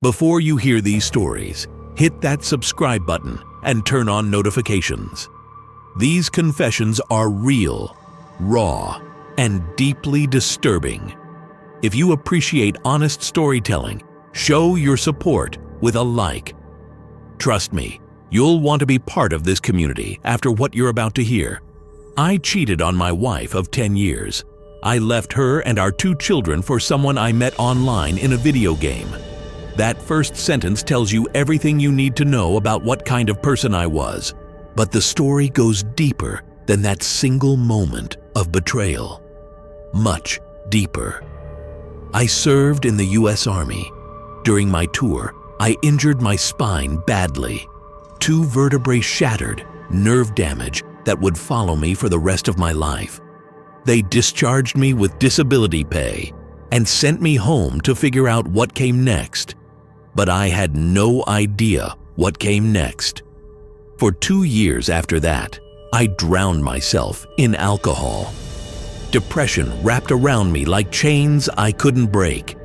Before you hear these stories, hit that subscribe button and turn on notifications. These confessions are real, raw, and deeply disturbing. If you appreciate honest storytelling, show your support with a like. Trust me, you'll want to be part of this community after what you're about to hear. I cheated on my wife of 10 years. I left her and our 2 children for someone I met online in a video game. That first sentence tells you everything you need to know about what kind of person I was. But the story goes deeper than that single moment of betrayal. Much deeper. I served in the U.S. Army. During my tour, I injured my spine badly. 2 vertebrae shattered, nerve damage that would follow me for the rest of my life. They discharged me with disability pay and sent me home to figure out what came next. But I had no idea what came next. For 2 years after that, I drowned myself in alcohol. Depression wrapped around me like chains I couldn't break.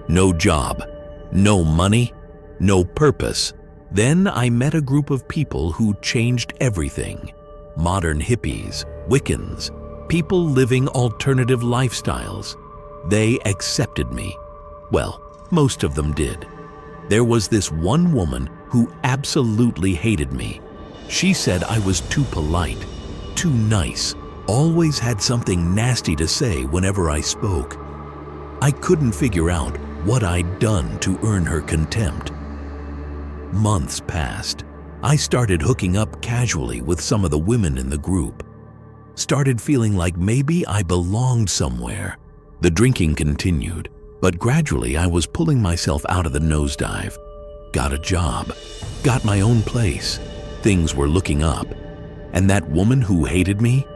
No job, no money, no purpose. Then I met a group of people who changed everything. Modern hippies, Wiccans, people living alternative lifestyles. They accepted me. Well, most of them did. There was this one woman who absolutely hated me. She said I was too polite, too nice, always had something nasty to say whenever I spoke. I couldn't figure out what I'd done to earn her contempt. Months passed. I started hooking up casually with some of the women in the group. Started feeling like maybe I belonged somewhere. The drinking continued, but gradually I was pulling myself out of the nosedive. Got a job, got my own place. Things were looking up. And that woman who hated me?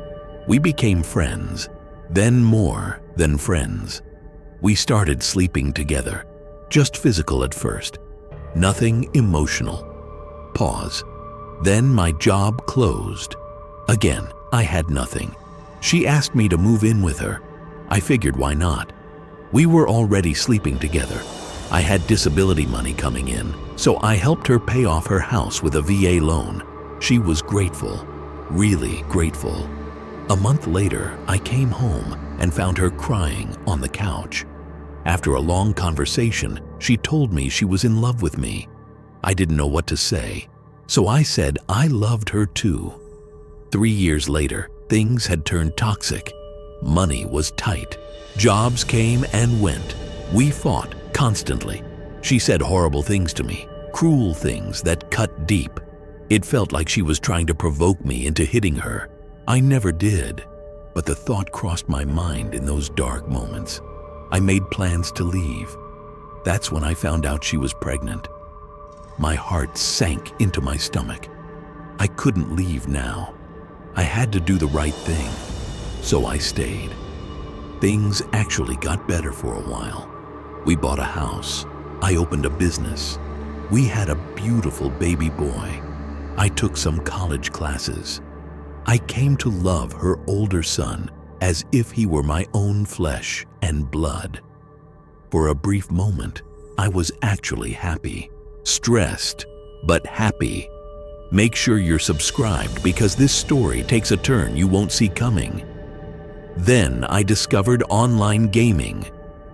We became friends, then more than friends. We started sleeping together, just physical at first, nothing emotional. Pause. Then my job closed. Again, I had nothing. She asked me to move in with her. I figured why not? We were already sleeping together. I had disability money coming in, so I helped her pay off her house with a VA loan. She was grateful, really grateful. A month later, I came home and found her crying on the couch. After a long conversation, she told me she was in love with me. I didn't know what to say, so I said I loved her too. 3 years later, things had turned toxic. Money was tight. Jobs came and went. We fought constantly. She said horrible things to me, cruel things that cut deep. It felt like she was trying to provoke me into hitting her. I never did, but the thought crossed my mind in those dark moments. I made plans to leave. That's when I found out she was pregnant. My heart sank into my stomach. I couldn't leave now. I had to do the right thing, so I stayed. Things actually got better for a while. We bought a house. I opened a business. We had a beautiful baby boy. I took some college classes. I came to love her older son as if he were my own flesh and blood. For a brief moment, I was actually happy. Stressed, but happy. Make sure you're subscribed because this story takes a turn you won't see coming. Then I discovered online gaming,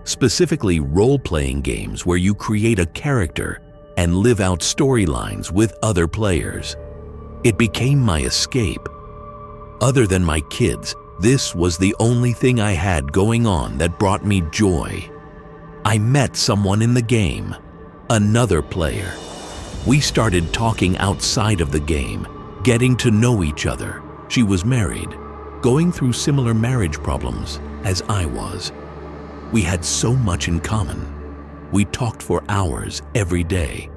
specifically role-playing games where you create a character and live out storylines with other players. It became my escape. Other than my kids, this was the only thing I had going on that brought me joy. I met someone in the game, another player. We started talking outside of the game, getting to know each other. She was married, going through similar marriage problems as I was. We had so much in common. We talked for hours every day,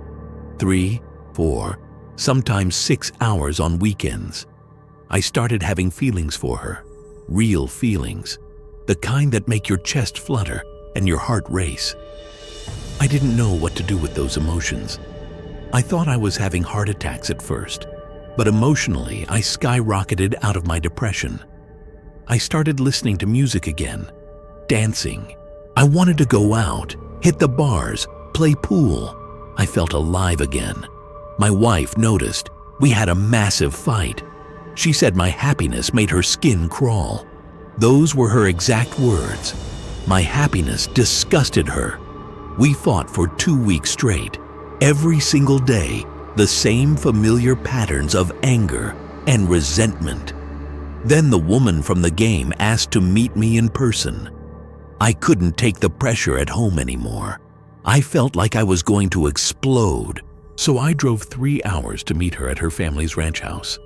3, 4, sometimes 6 hours on weekends. I started having feelings for her, real feelings, the kind that make your chest flutter and your heart race. I didn't know what to do with those emotions. I thought I was having heart attacks at first, but emotionally I skyrocketed out of my depression. I started listening to music again, dancing. I wanted to go out, hit the bars, play pool, I felt alive again. My wife noticed. We had a massive fight. She said my happiness made her skin crawl. Those were her exact words. My happiness disgusted her. We fought for 2 weeks straight. Every single day, the same familiar patterns of anger and resentment. Then the woman from the game asked to meet me in person. I couldn't take the pressure at home anymore. I felt like I was going to explode. So I drove 3 hours to meet her at her family's ranch house.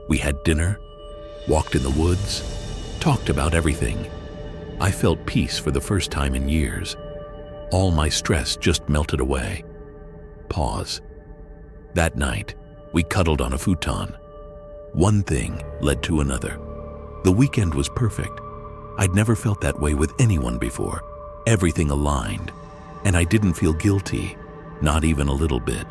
We had dinner, walked in the woods, talked about everything. I felt peace for the first time in years. All my stress just melted away. Pause. That night, we cuddled on a futon. One thing led to another. The weekend was perfect. I'd never felt that way with anyone before. Everything aligned, and I didn't feel guilty, not even a little bit.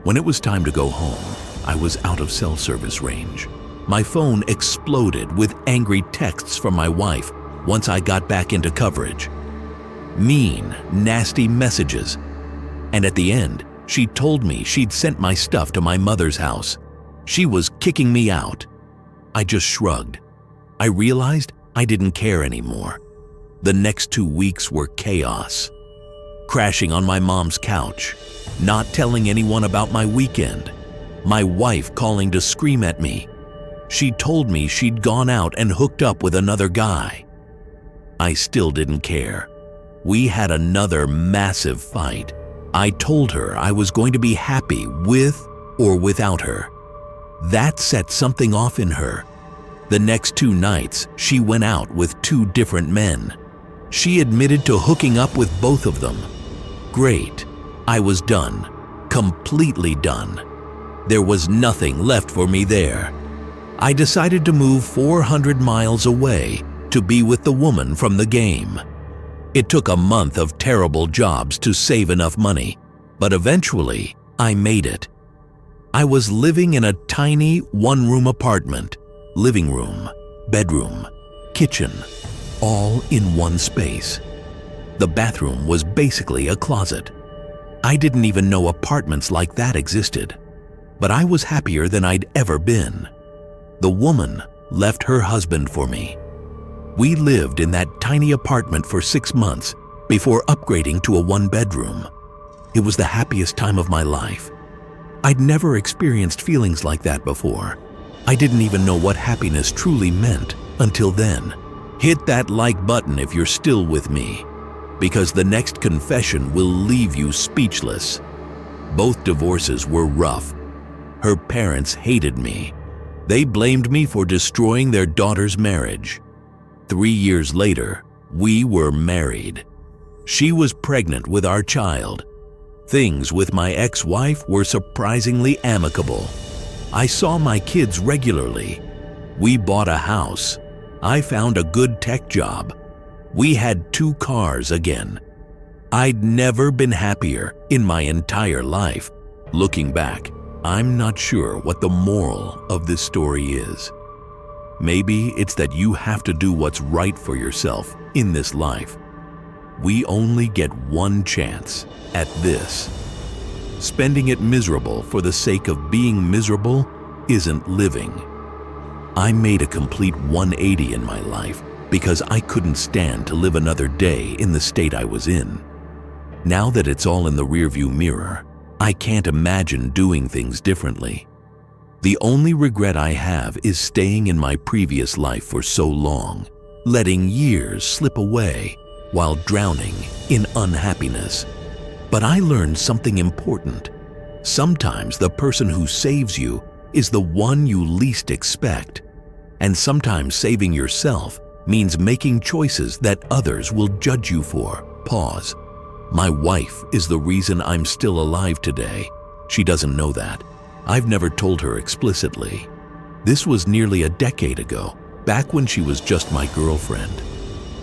When it was time to go home, I was out of cell service range. My phone exploded with angry texts from my wife once I got back into coverage. Mean, nasty messages. And at the end, she told me she'd sent my stuff to my mother's house. She was kicking me out. I just shrugged. I realized I didn't care anymore. The next 2 weeks were chaos. Crashing on my mom's couch, not telling anyone about my weekend, my wife calling to scream at me. She told me she'd gone out and hooked up with another guy. I still didn't care. We had another massive fight. I told her I was going to be happy with or without her. That set something off in her. The next 2 nights, she went out with 2 different men. She admitted to hooking up with both of them. Great. I was done. Completely done. There was nothing left for me there. I decided to move 400 miles away to be with the woman from the game. It took a month of terrible jobs to save enough money, but eventually I made it. I was living in a tiny 1-room apartment, living room, bedroom, kitchen, all in one space. The bathroom was basically a closet. I didn't even know apartments like that existed, but I was happier than I'd ever been. The woman left her husband for me. We lived in that tiny apartment for 6 months before upgrading to a 1-bedroom. It was the happiest time of my life. I'd never experienced feelings like that before. I didn't even know what happiness truly meant until then. Hit that like button if you're still with me, because the next confession will leave you speechless. Both divorces were rough. Her parents hated me. They blamed me for destroying their daughter's marriage. 3 years later, we were married. She was pregnant with our child. Things with my ex-wife were surprisingly amicable. I saw my kids regularly. We bought a house. I found a good tech job. We had 2 cars again. I'd never been happier in my entire life. Looking back, I'm not sure what the moral of this story is. Maybe it's that you have to do what's right for yourself in this life. We only get one chance at this. Spending it miserable for the sake of being miserable isn't living. I made a complete 180 in my life because I couldn't stand to live another day in the state I was in. Now that it's all in the rearview mirror, I can't imagine doing things differently. The only regret I have is staying in my previous life for so long, letting years slip away while drowning in unhappiness. But I learned something important. Sometimes the person who saves you is the one you least expect. And sometimes saving yourself means making choices that others will judge you for. Pause. My wife is the reason I'm still alive today. She doesn't know that. I've never told her explicitly. This was nearly a decade ago, back when she was just my girlfriend.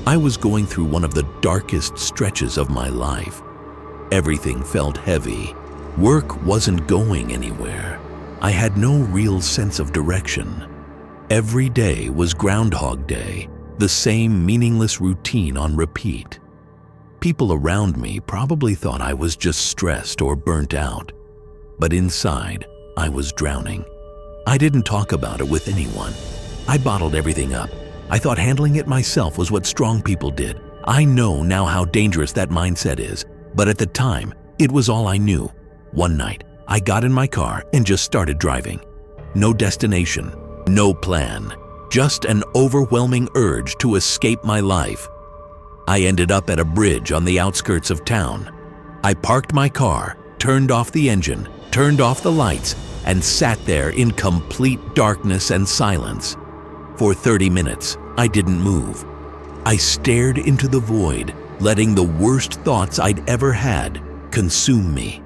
I was going through one of the darkest stretches of my life. Everything felt heavy. Work wasn't going anywhere. I had no real sense of direction. Every day was Groundhog Day, the same meaningless routine on repeat. People around me probably thought I was just stressed or burnt out. But inside, I was drowning. I didn't talk about it with anyone. I bottled everything up. I thought handling it myself was what strong people did. I know now how dangerous that mindset is, but at the time, it was all I knew. One night, I got in my car and just started driving. No destination, no plan, just an overwhelming urge to escape my life. I ended up at a bridge on the outskirts of town. I parked my car, turned off the engine, turned off the lights, and sat there in complete darkness and silence. For 30 minutes, I didn't move. I stared into the void, letting the worst thoughts I'd ever had consume me.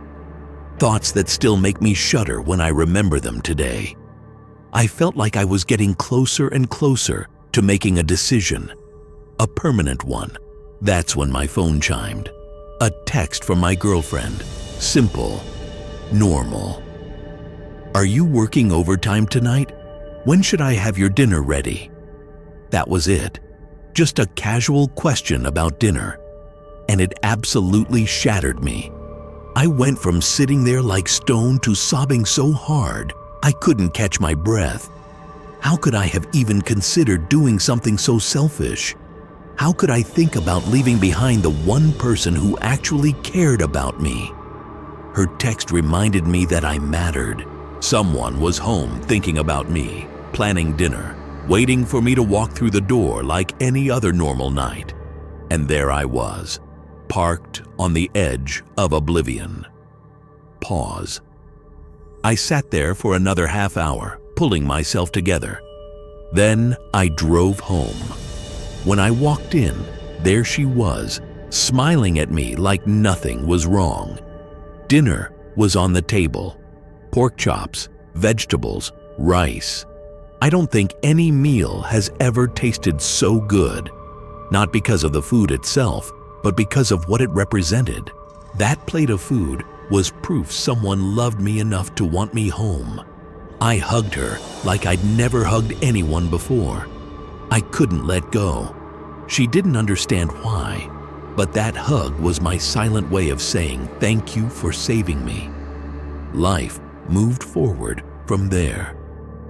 Thoughts that still make me shudder when I remember them today. I felt like I was getting closer and closer to making a decision, a permanent one. That's when my phone chimed. A text from my girlfriend. Simple, normal. "Are you working overtime tonight? When should I have your dinner ready?" That was it. Just a casual question about dinner. And it absolutely shattered me. I went from sitting there like stone to sobbing so hard I couldn't catch my breath. How could I have even considered doing something so selfish? How could I think about leaving behind the one person who actually cared about me? Her text reminded me that I mattered. Someone was home thinking about me, planning dinner, waiting for me to walk through the door like any other normal night. And there I was, parked on the edge of oblivion. Pause. I sat there for another half hour, pulling myself together. Then I drove home. When I walked in, there she was, smiling at me like nothing was wrong. Dinner was on the table. Pork chops, vegetables, rice. I don't think any meal has ever tasted so good. Not because of the food itself, but because of what it represented. That plate of food was proof someone loved me enough to want me home. I hugged her like I'd never hugged anyone before. I couldn't let go. She didn't understand why, but that hug was my silent way of saying thank you for saving me. Life moved forward from there.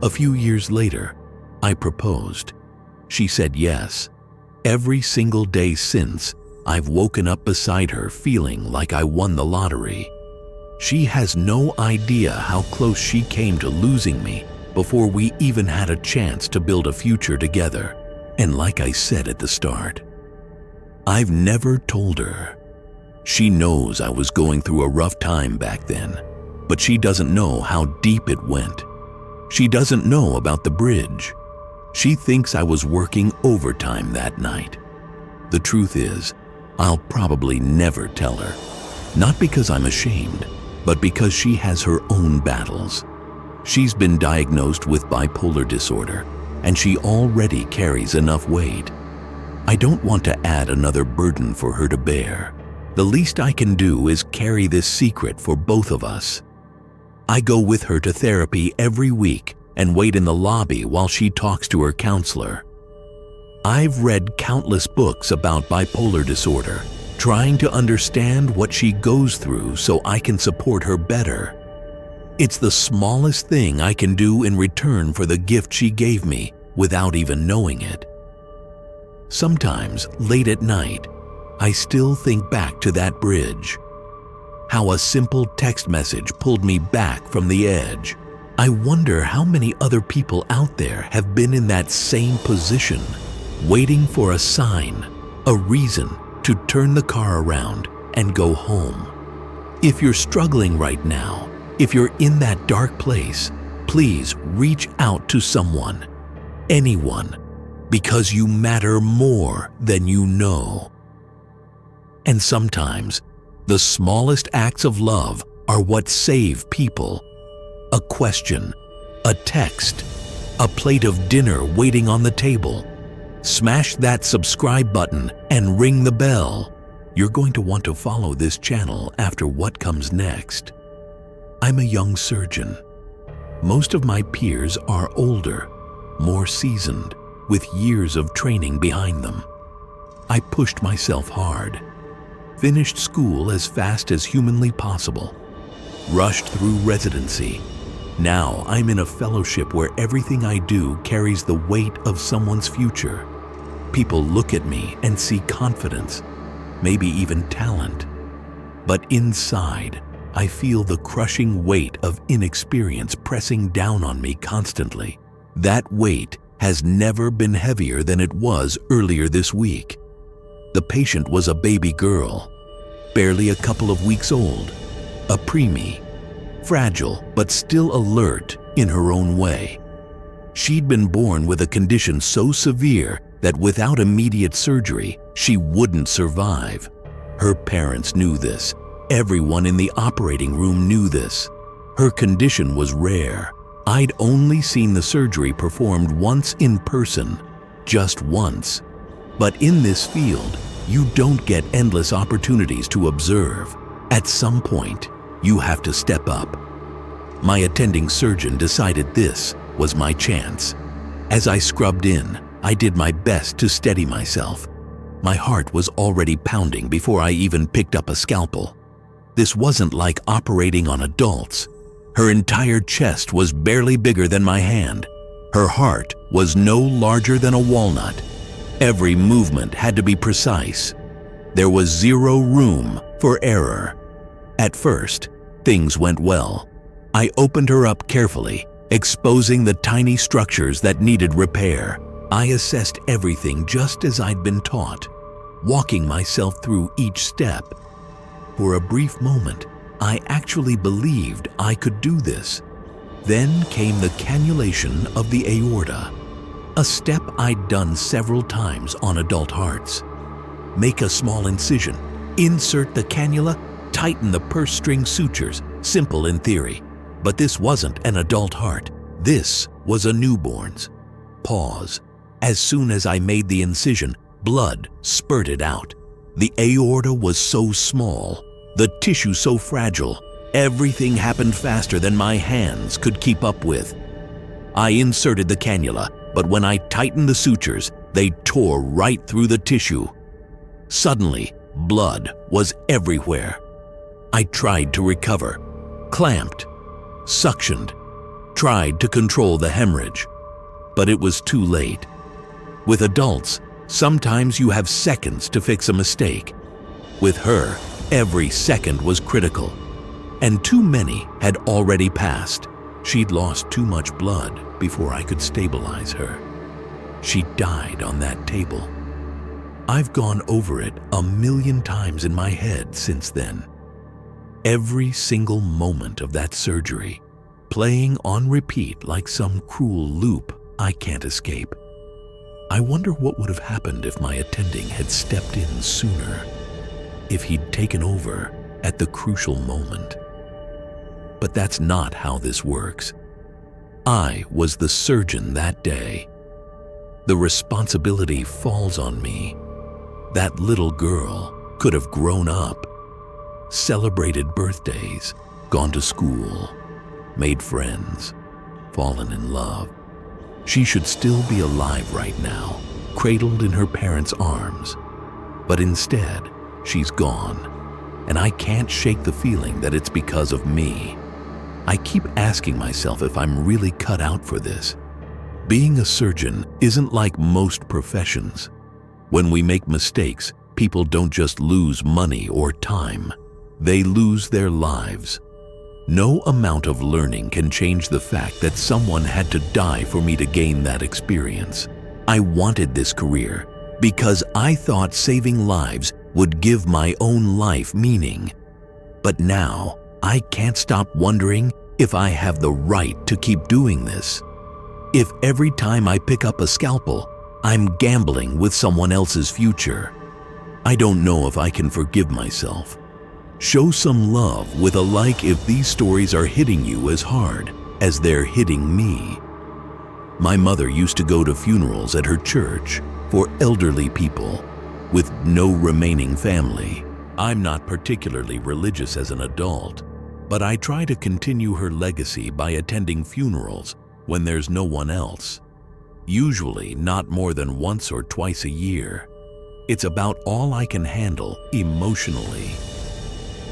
A few years later, I proposed. She said yes. Every single day since, I've woken up beside her feeling like I won the lottery. She has no idea how close she came to losing me before we even had a chance to build a future together. And like I said at the start, I've never told her. She knows I was going through a rough time back then, but she doesn't know how deep it went. She doesn't know about the bridge. She thinks I was working overtime that night. The truth is, I'll probably never tell her. Not because I'm ashamed, but because she has her own battles. She's been diagnosed with bipolar disorder, and she already carries enough weight. I don't want to add another burden for her to bear. The least I can do is carry this secret for both of us. I go with her to therapy every week and wait in the lobby while she talks to her counselor. I've read countless books about bipolar disorder, trying to understand what she goes through so I can support her better. It's the smallest thing I can do in return for the gift she gave me without even knowing it. Sometimes, late at night, I still think back to that bridge. How a simple text message pulled me back from the edge. I wonder how many other people out there have been in that same position, waiting for a sign, a reason to turn the car around and go home. If you're struggling right now, if you're in that dark place, please reach out to someone, anyone, because you matter more than you know. And sometimes, the smallest acts of love are what save people. A question, a text, a plate of dinner waiting on the table. Smash that subscribe button and ring the bell. You're going to want to follow this channel after what comes next. I'm a young surgeon. Most of my peers are older, more seasoned, with years of training behind them. I pushed myself hard. finished school as fast as humanly possible, rushed through residency. Now I'm in a fellowship where everything I do carries the weight of someone's future. People look at me and see confidence, maybe even talent. But inside, I feel the crushing weight of inexperience pressing down on me constantly. That weight has never been heavier than it was earlier this week. The patient was a baby girl, barely a couple of weeks old, a preemie, fragile but still alert in her own way. She'd been born with a condition so severe that without immediate surgery, she wouldn't survive. Her parents knew this. Everyone in the operating room knew this. Her condition was rare. I'd only seen the surgery performed once in person, just once. But in this field, you don't get endless opportunities to observe. At some point, you have to step up. My attending surgeon decided this was my chance. As I scrubbed in, I did my best to steady myself. My heart was already pounding before I even picked up a scalpel. This wasn't like operating on adults. Her entire chest was barely bigger than my hand. Her heart was no larger than a walnut. Every movement had to be precise. There was zero room for error. At first, things went well. I opened her up carefully, exposing the tiny structures that needed repair. I assessed everything just as I'd been taught, walking myself through each step. For a brief moment, I actually believed I could do this. Then came the cannulation of the aorta, a step I'd done several times on adult hearts. Make a small incision, insert the cannula, tighten the purse string sutures, simple in theory. But this wasn't an adult heart. This was a newborn's. Pause. As soon as I made the incision, blood spurted out. The aorta was so small, the tissue so fragile, everything happened faster than my hands could keep up with. I inserted the cannula, but when I tightened the sutures, they tore right through the tissue. Suddenly, blood was everywhere. I tried to recover, clamped, suctioned, tried to control the hemorrhage, but it was too late. With adults, sometimes you have seconds to fix a mistake. With her, every second was critical, and too many had already passed. She'd lost too much blood before I could stabilize her. She died on that table. I've gone over it 1,000,000 times in my head since then. Every single moment of that surgery, playing on repeat like some cruel loop I can't escape. I wonder what would have happened if my attending had stepped in sooner, if he'd taken over at the crucial moment. But that's not how this works. I was the surgeon that day. The responsibility falls on me. That little girl could have grown up, celebrated birthdays, gone to school, made friends, fallen in love. She should still be alive right now, cradled in her parents' arms. But instead, she's gone, and I can't shake the feeling that it's because of me. I keep asking myself if I'm really cut out for this. Being a surgeon isn't like most professions. When we make mistakes, people don't just lose money or time. They lose their lives. No amount of learning can change the fact that someone had to die for me to gain that experience. I wanted this career because I thought saving lives would give my own life meaning. But now, I can't stop wondering if I have the right to keep doing this. If every time I pick up a scalpel, I'm gambling with someone else's future. I don't know if I can forgive myself. Show some love with a like if these stories are hitting you as hard as they're hitting me. My mother used to go to funerals at her church for elderly people with no remaining family. I'm not particularly religious as an adult, but I try to continue her legacy by attending funerals when there's no one else, usually not more than once or twice a year. It's about all I can handle emotionally.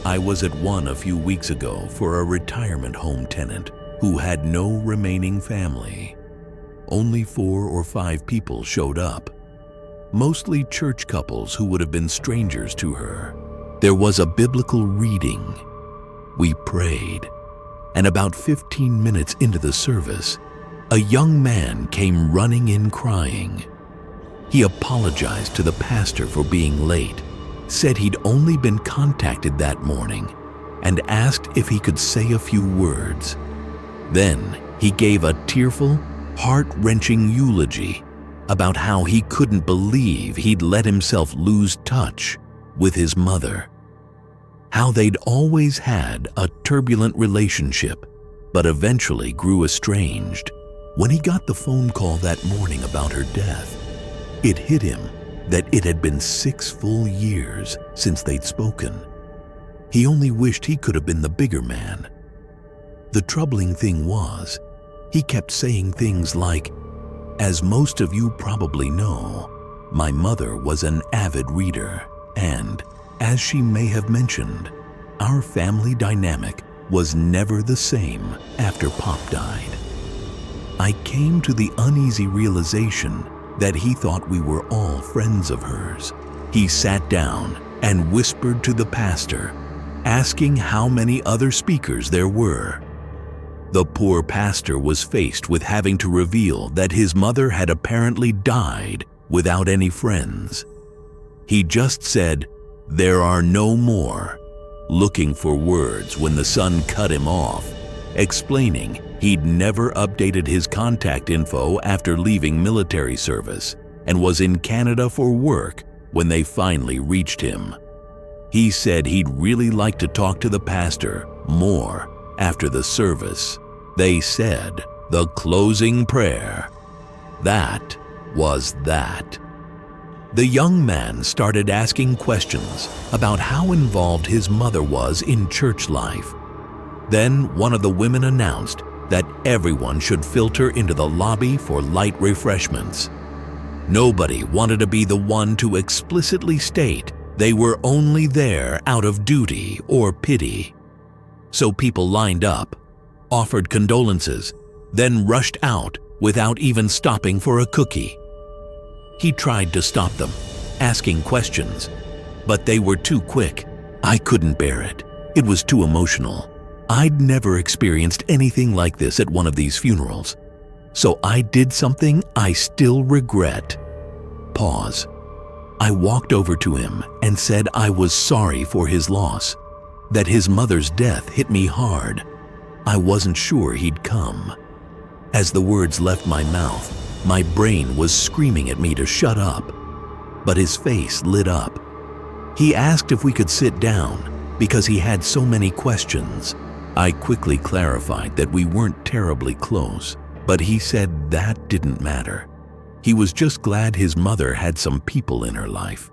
I was at one a few weeks ago for a retirement home tenant who had no remaining family. Only 4 or 5 people showed up, mostly church couples who would have been strangers to her. There was a biblical reading. We prayed, and about 15 minutes into the service, a young man came running in crying. He apologized to the pastor for being late, said he'd only been contacted that morning, and asked if he could say a few words. Then he gave a tearful, heart-wrenching eulogy about how he couldn't believe he'd let himself lose touch with his mother. How they'd always had a turbulent relationship, but eventually grew estranged. When he got the phone call that morning about her death, it hit him that it had been 6 full years since they'd spoken. He only wished he could have been the bigger man. The troubling thing was, he kept saying things like, "As most of you probably know, my mother was an avid reader, and, as she may have mentioned, our family dynamic was never the same after Pop died." I came to the uneasy realization that he thought we were all friends of hers. He sat down and whispered to the pastor, asking how many other speakers there were. The poor pastor was faced with having to reveal that his mother had apparently died without any friends. He just said, "There are no more," looking for words when the son cut him off, explaining he'd never updated his contact info after leaving military service and was in Canada for work when they finally reached him. He said he'd really like to talk to the pastor more after the service. They said the closing prayer. That was that. The young man started asking questions about how involved his mother was in church life. Then one of the women announced that everyone should filter into the lobby for light refreshments. Nobody wanted to be the one to explicitly state they were only there out of duty or pity. So people lined up, offered condolences, then rushed out without even stopping for a cookie. He tried to stop them, asking questions, but they were too quick. I couldn't bear it. It was too emotional. I'd never experienced anything like this at one of these funerals, so I did something I still regret. Pause. I walked over to him and said I was sorry for his loss, that his mother's death hit me hard. I wasn't sure he'd come. As the words left my mouth, my brain was screaming at me to shut up, but his face lit up. He asked if we could sit down because he had so many questions. I quickly clarified that we weren't terribly close, but he said that didn't matter. He was just glad his mother had some people in her life.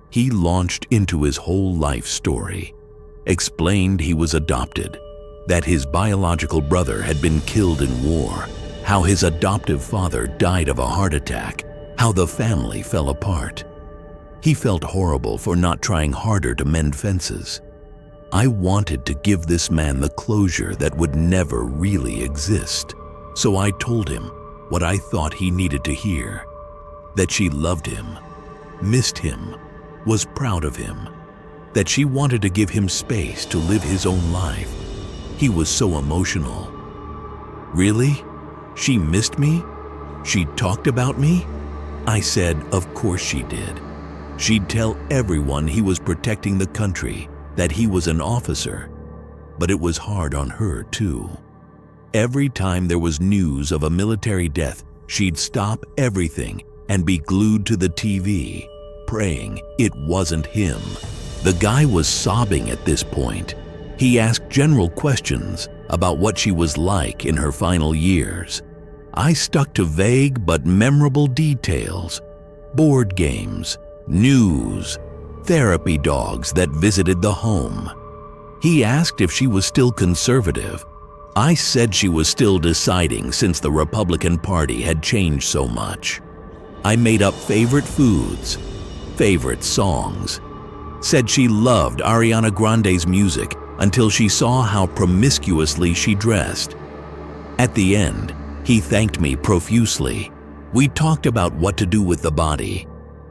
He launched into his whole life story, explained he was adopted, that his biological brother had been killed in war, how his adoptive father died of a heart attack, how the family fell apart. He felt horrible for not trying harder to mend fences. I wanted to give this man the closure that would never really exist, so I told him what I thought he needed to hear, that she loved him, missed him, was proud of him, that she wanted to give him space to live his own life. He was so emotional. Really? She missed me? She talked about me? I said, of course she did. She'd tell everyone he was protecting the country, that he was an officer, but it was hard on her too. Every time there was news of a military death, she'd stop everything and be glued to the TV, praying it wasn't him. The guy was sobbing at this point. He asked general questions about what she was like in her final years. I stuck to vague but memorable details: board games, news, therapy dogs that visited the home. He asked if she was still conservative. I said she was still deciding since the Republican Party had changed so much. I made up favorite foods, favorite songs. Said she loved Ariana Grande's music until she saw how promiscuously she dressed. At the end, he thanked me profusely. We talked about what to do with the body.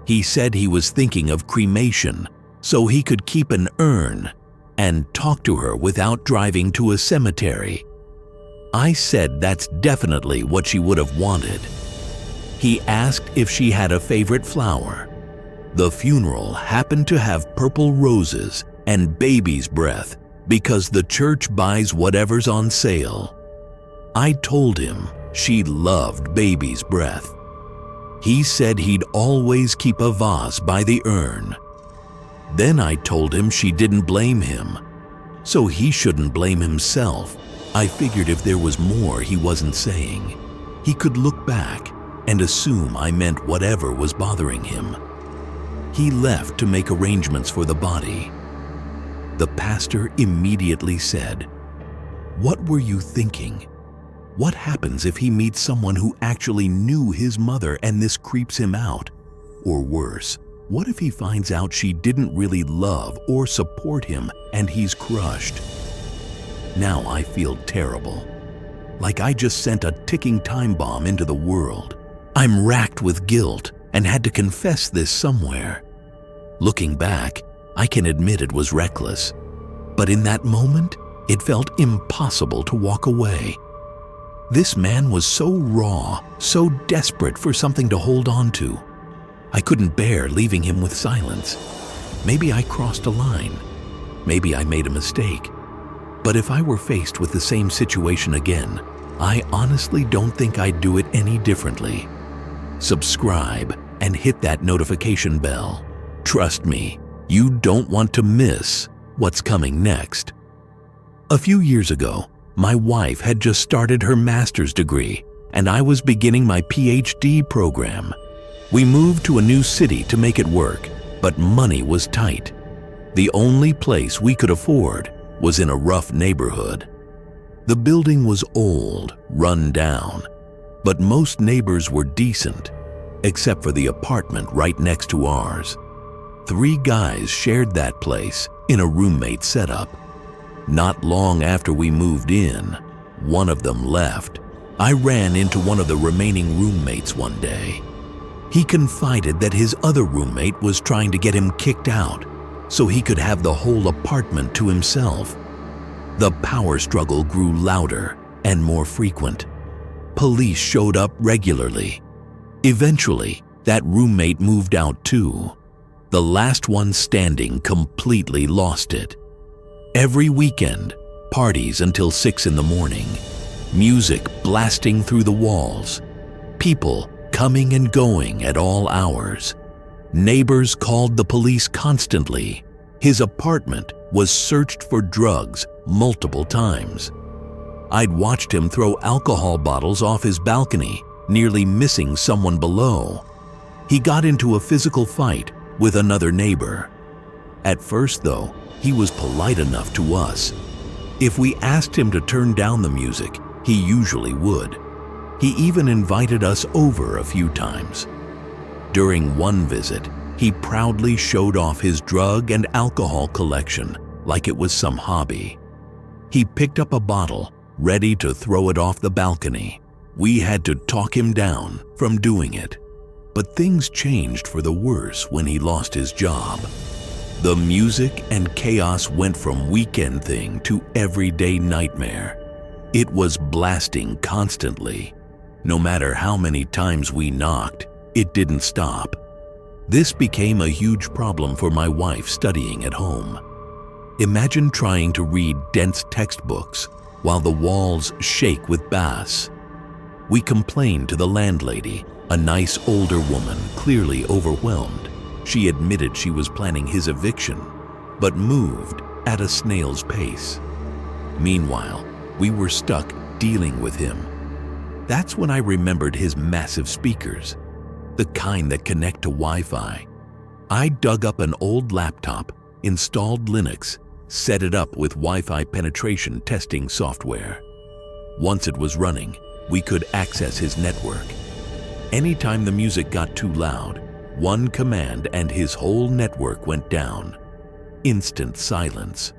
He said he was thinking of cremation so he could keep an urn and talk to her without driving to a cemetery. I said that's definitely what she would have wanted. He asked if she had a favorite flower. The funeral happened to have purple roses and baby's breath because the church buys whatever's on sale. I told him she loved baby's breath. He said he'd always keep a vase by the urn. Then I told him she didn't blame him, so he shouldn't blame himself. I figured if there was more he wasn't saying, he could look back and assume I meant whatever was bothering him. He left to make arrangements for the body. The pastor immediately said, "What were you thinking? What happens if he meets someone who actually knew his mother and this creeps him out? Or worse, what if he finds out she didn't really love or support him and he's crushed?" Now I feel terrible, like I just sent a ticking time bomb into the world. I'm racked with guilt and had to confess this somewhere. Looking back, I can admit it was reckless, but in that moment, it felt impossible to walk away. This man was so raw, so desperate for something to hold on to. I couldn't bear leaving him with silence. Maybe I crossed a line. Maybe I made a mistake. But if I were faced with the same situation again, I honestly don't think I'd do it any differently. Subscribe and hit that notification bell. Trust me, you don't want to miss what's coming next. A few years ago, my wife had just started her master's degree, and I was beginning my PhD program. We moved to a new city to make it work, but money was tight. The only place we could afford was in a rough neighborhood. The building was old, run down, but most neighbors were decent, except for the apartment right next to ours. 3 guys shared that place in a roommate setup. Not long after we moved in, one of them left. I ran into one of the remaining roommates one day. He confided that his other roommate was trying to get him kicked out so he could have the whole apartment to himself. The power struggle grew louder and more frequent. Police showed up regularly. Eventually, that roommate moved out too. The last one standing completely lost it. Every weekend, parties until 6 in the morning, music blasting through the walls, people coming and going at all hours. Neighbors called the police constantly. His apartment was searched for drugs multiple times. I'd watched him throw alcohol bottles off his balcony, nearly missing someone below. He got into a physical fight with another neighbor. At first, though, he was polite enough to us. If we asked him to turn down the music, he usually would. He even invited us over a few times. During one visit, he proudly showed off his drug and alcohol collection like it was some hobby. He picked up a bottle, ready to throw it off the balcony. We had to talk him down from doing it. But things changed for the worse when he lost his job. The music and chaos went from weekend thing to everyday nightmare. It was blasting constantly. No matter how many times we knocked, it didn't stop. This became a huge problem for my wife studying at home. Imagine trying to read dense textbooks while the walls shake with bass. We complained to the landlady, a nice older woman clearly overwhelmed. She admitted she was planning his eviction, but moved at a snail's pace. Meanwhile, we were stuck dealing with him. That's when I remembered his massive speakers, the kind that connect to Wi-Fi. I dug up an old laptop, installed Linux, set it up with Wi-Fi penetration testing software. Once it was running, we could access his network. Anytime the music got too loud, one command and his whole network went down. Instant silence.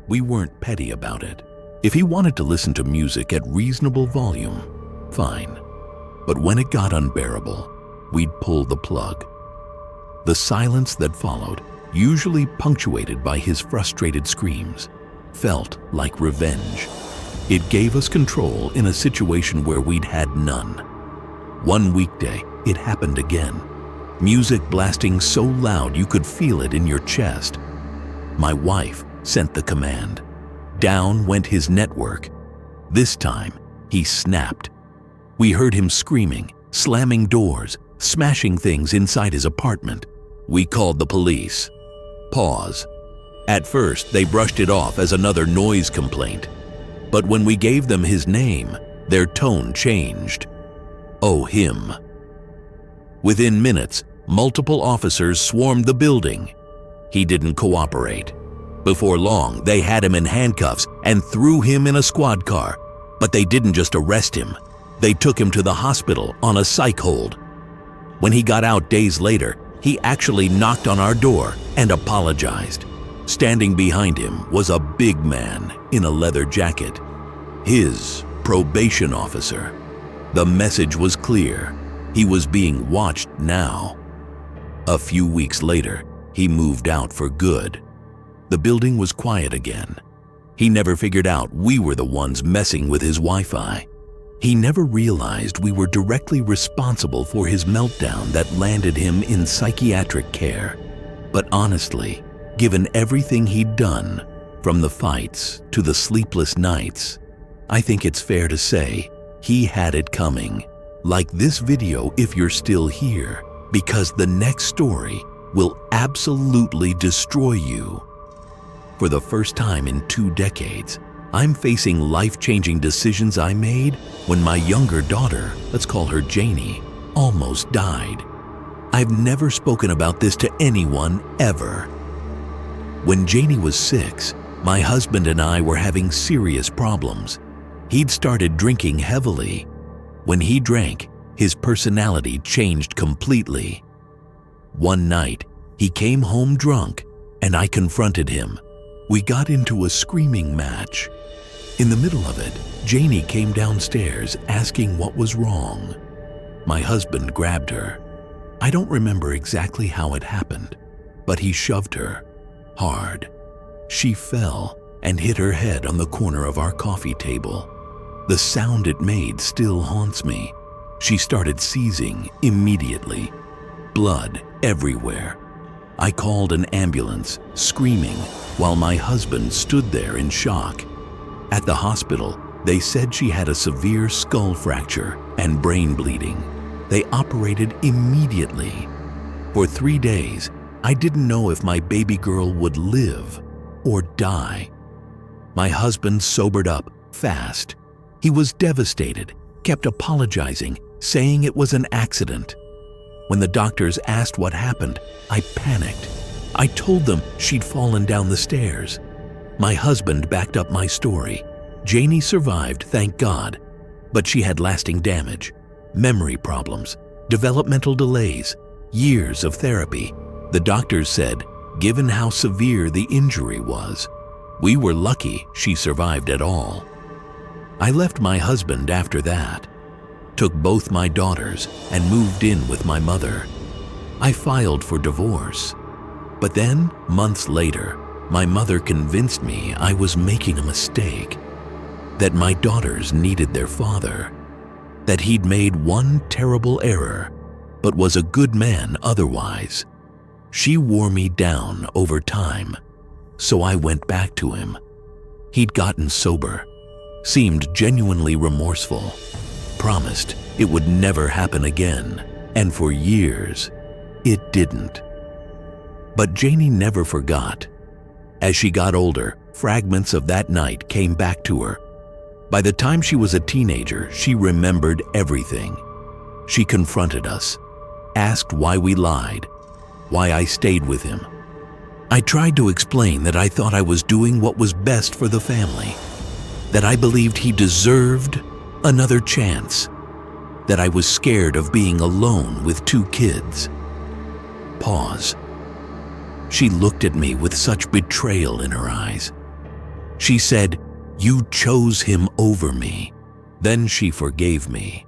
We weren't petty about it. If he wanted to listen to music at reasonable volume, fine. But when it got unbearable, we'd pull the plug. The silence that followed, usually punctuated by his frustrated screams, felt like revenge. It gave us control in a situation where we'd had none. One weekday, it happened again. Music blasting so loud you could feel it in your chest. My wife sent the command. Down went his network. This time, he snapped. We heard him screaming, slamming doors, smashing things inside his apartment. We called the police. Pause. At first, they brushed it off as another noise complaint. But when we gave them his name, their tone changed. Oh, him. Within minutes, multiple officers swarmed the building. He didn't cooperate. Before long, they had him in handcuffs and threw him in a squad car. But they didn't just arrest him. They took him to the hospital on a psych hold. When he got out days later, he actually knocked on our door and apologized. Standing behind him was a big man in a leather jacket. His probation officer. The message was clear. He was being watched now. A few weeks later, he moved out for good. The building was quiet again. He never figured out we were the ones messing with his Wi-Fi. He never realized we were directly responsible for his meltdown that landed him in psychiatric care. But honestly, given everything he'd done, from the fights to the sleepless nights, I think it's fair to say he had it coming. Like this video if you're still here, because the next story will absolutely destroy you. For the first time in 2 decades, I'm facing life-changing decisions I made when my younger daughter, let's call her Janie, almost died. I've never spoken about this to anyone ever. When Janie was 6, my husband and I were having serious problems. He'd started drinking heavily. When he drank, his personality changed completely. One night, he came home drunk, and I confronted him. We got into a screaming match. In the middle of it, Janie came downstairs asking what was wrong. My husband grabbed her. I don't remember exactly how it happened, but he shoved her hard. She fell and hit her head on the corner of our coffee table. The sound it made still haunts me. She started seizing immediately. Blood everywhere. I called an ambulance, screaming, while my husband stood there in shock. At the hospital, they said she had a severe skull fracture and brain bleeding. They operated immediately. For 3 days, I didn't know if my baby girl would live or die. My husband sobered up fast. He was devastated, kept apologizing, saying it was an accident. When the doctors asked what happened, I panicked. I told them she'd fallen down the stairs. My husband backed up my story. Janie survived, thank God, but she had lasting damage, memory problems, developmental delays, years of therapy. The doctors said, given how severe the injury was, we were lucky she survived at all. I left my husband after that, took both my daughters, and moved in with my mother. I filed for divorce. But then, months later, my mother convinced me I was making a mistake, that my daughters needed their father, that he'd made one terrible error, but was a good man otherwise. She wore me down over time, so I went back to him. He'd gotten sober, seemed genuinely remorseful, promised it would never happen again, and for years, it didn't. But Janie never forgot. As she got older, fragments of that night came back to her. By the time she was a teenager, she remembered everything. She confronted us, asked why we lied, why I stayed with him. I tried to explain that I thought I was doing what was best for the family, that I believed he deserved another chance, that I was scared of being alone with 2 kids. pause. She looked at me with such betrayal in her eyes. She said, "You chose him over me." Then she forgave me.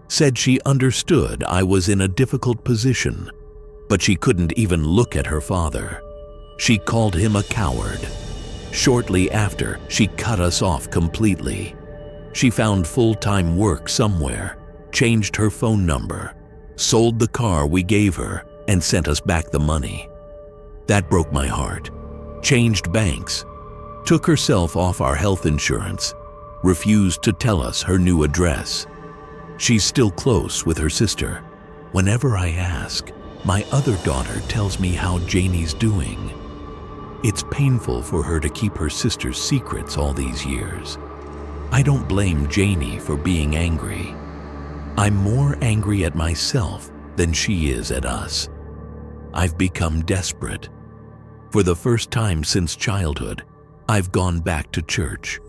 Said she understood I was in a difficult position, but she couldn't even look at her father. She called him a coward. Shortly after, she cut us off completely. She found full-time work somewhere, changed her phone number, sold the car we gave her, and sent us back the money. That broke my heart. Changed banks, took herself off our health insurance, refused to tell us her new address. She's still close with her sister. Whenever I ask, my other daughter tells me how Janie's doing. It's painful for her to keep her sister's secrets all these years. I don't blame Janie for being angry. I'm more angry at myself than she is at us. I've become desperate. For the first time since childhood, I've gone back to church.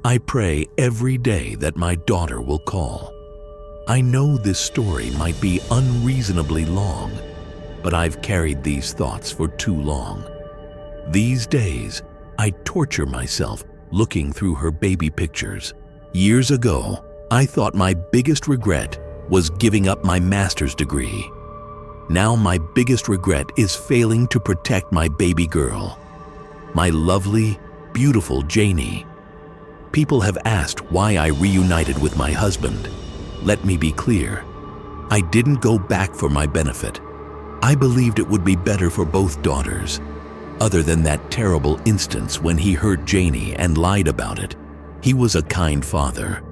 I pray every day that my daughter will call. I know this story might be unreasonably long, but I've carried these thoughts for too long. These days, I torture myself looking through her baby pictures. Years ago, I thought my biggest regret was giving up my master's degree. Now my biggest regret is failing to protect my baby girl, my lovely, beautiful Janie. People have asked why I reunited with my husband. Let me be clear. I didn't go back for my benefit. I believed it would be better for both daughters. Other than that terrible instance when he hurt Janie and lied about it, he was a kind father.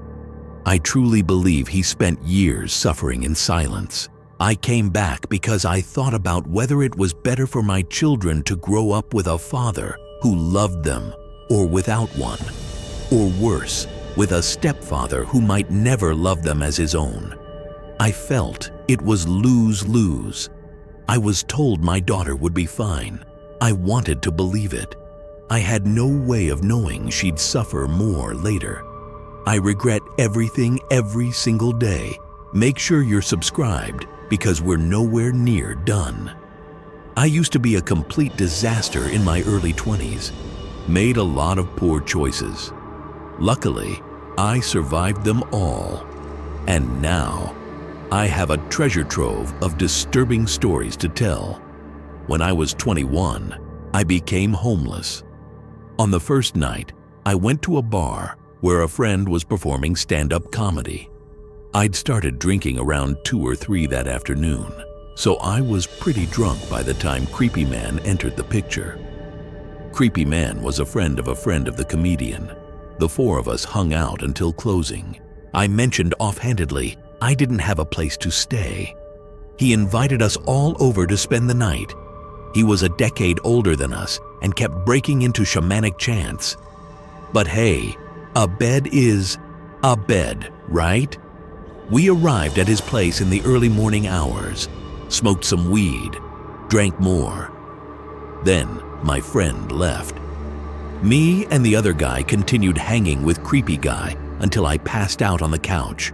I truly believe he spent years suffering in silence. I came back because I thought about whether it was better for my children to grow up with a father who loved them or without one, or worse, with a stepfather who might never love them as his own. I felt it was lose-lose. I was told my daughter would be fine. I wanted to believe it. I had no way of knowing she'd suffer more later. I regret everything every single day. Make sure you're subscribed because we're nowhere near done. I used to be a complete disaster in my early 20s. Made a lot of poor choices. Luckily, I survived them all. And now, I have a treasure trove of disturbing stories to tell. When I was 21, I became homeless. On the first night, I went to a bar where a friend was performing stand-up comedy. I'd started drinking around 2 or 3 that afternoon, so I was pretty drunk by the time Creepy Man entered the picture. Creepy Man was a friend of the comedian. The 4 of us hung out until closing. I mentioned offhandedly I didn't have a place to stay. He invited us all over to spend the night. He was a decade older than us and kept breaking into shamanic chants. But hey, a bed is a bed, right? We arrived at his place in the early morning hours, smoked some weed, drank more. Then my friend left. Me and the other guy continued hanging with Creepy Guy until I passed out on the couch.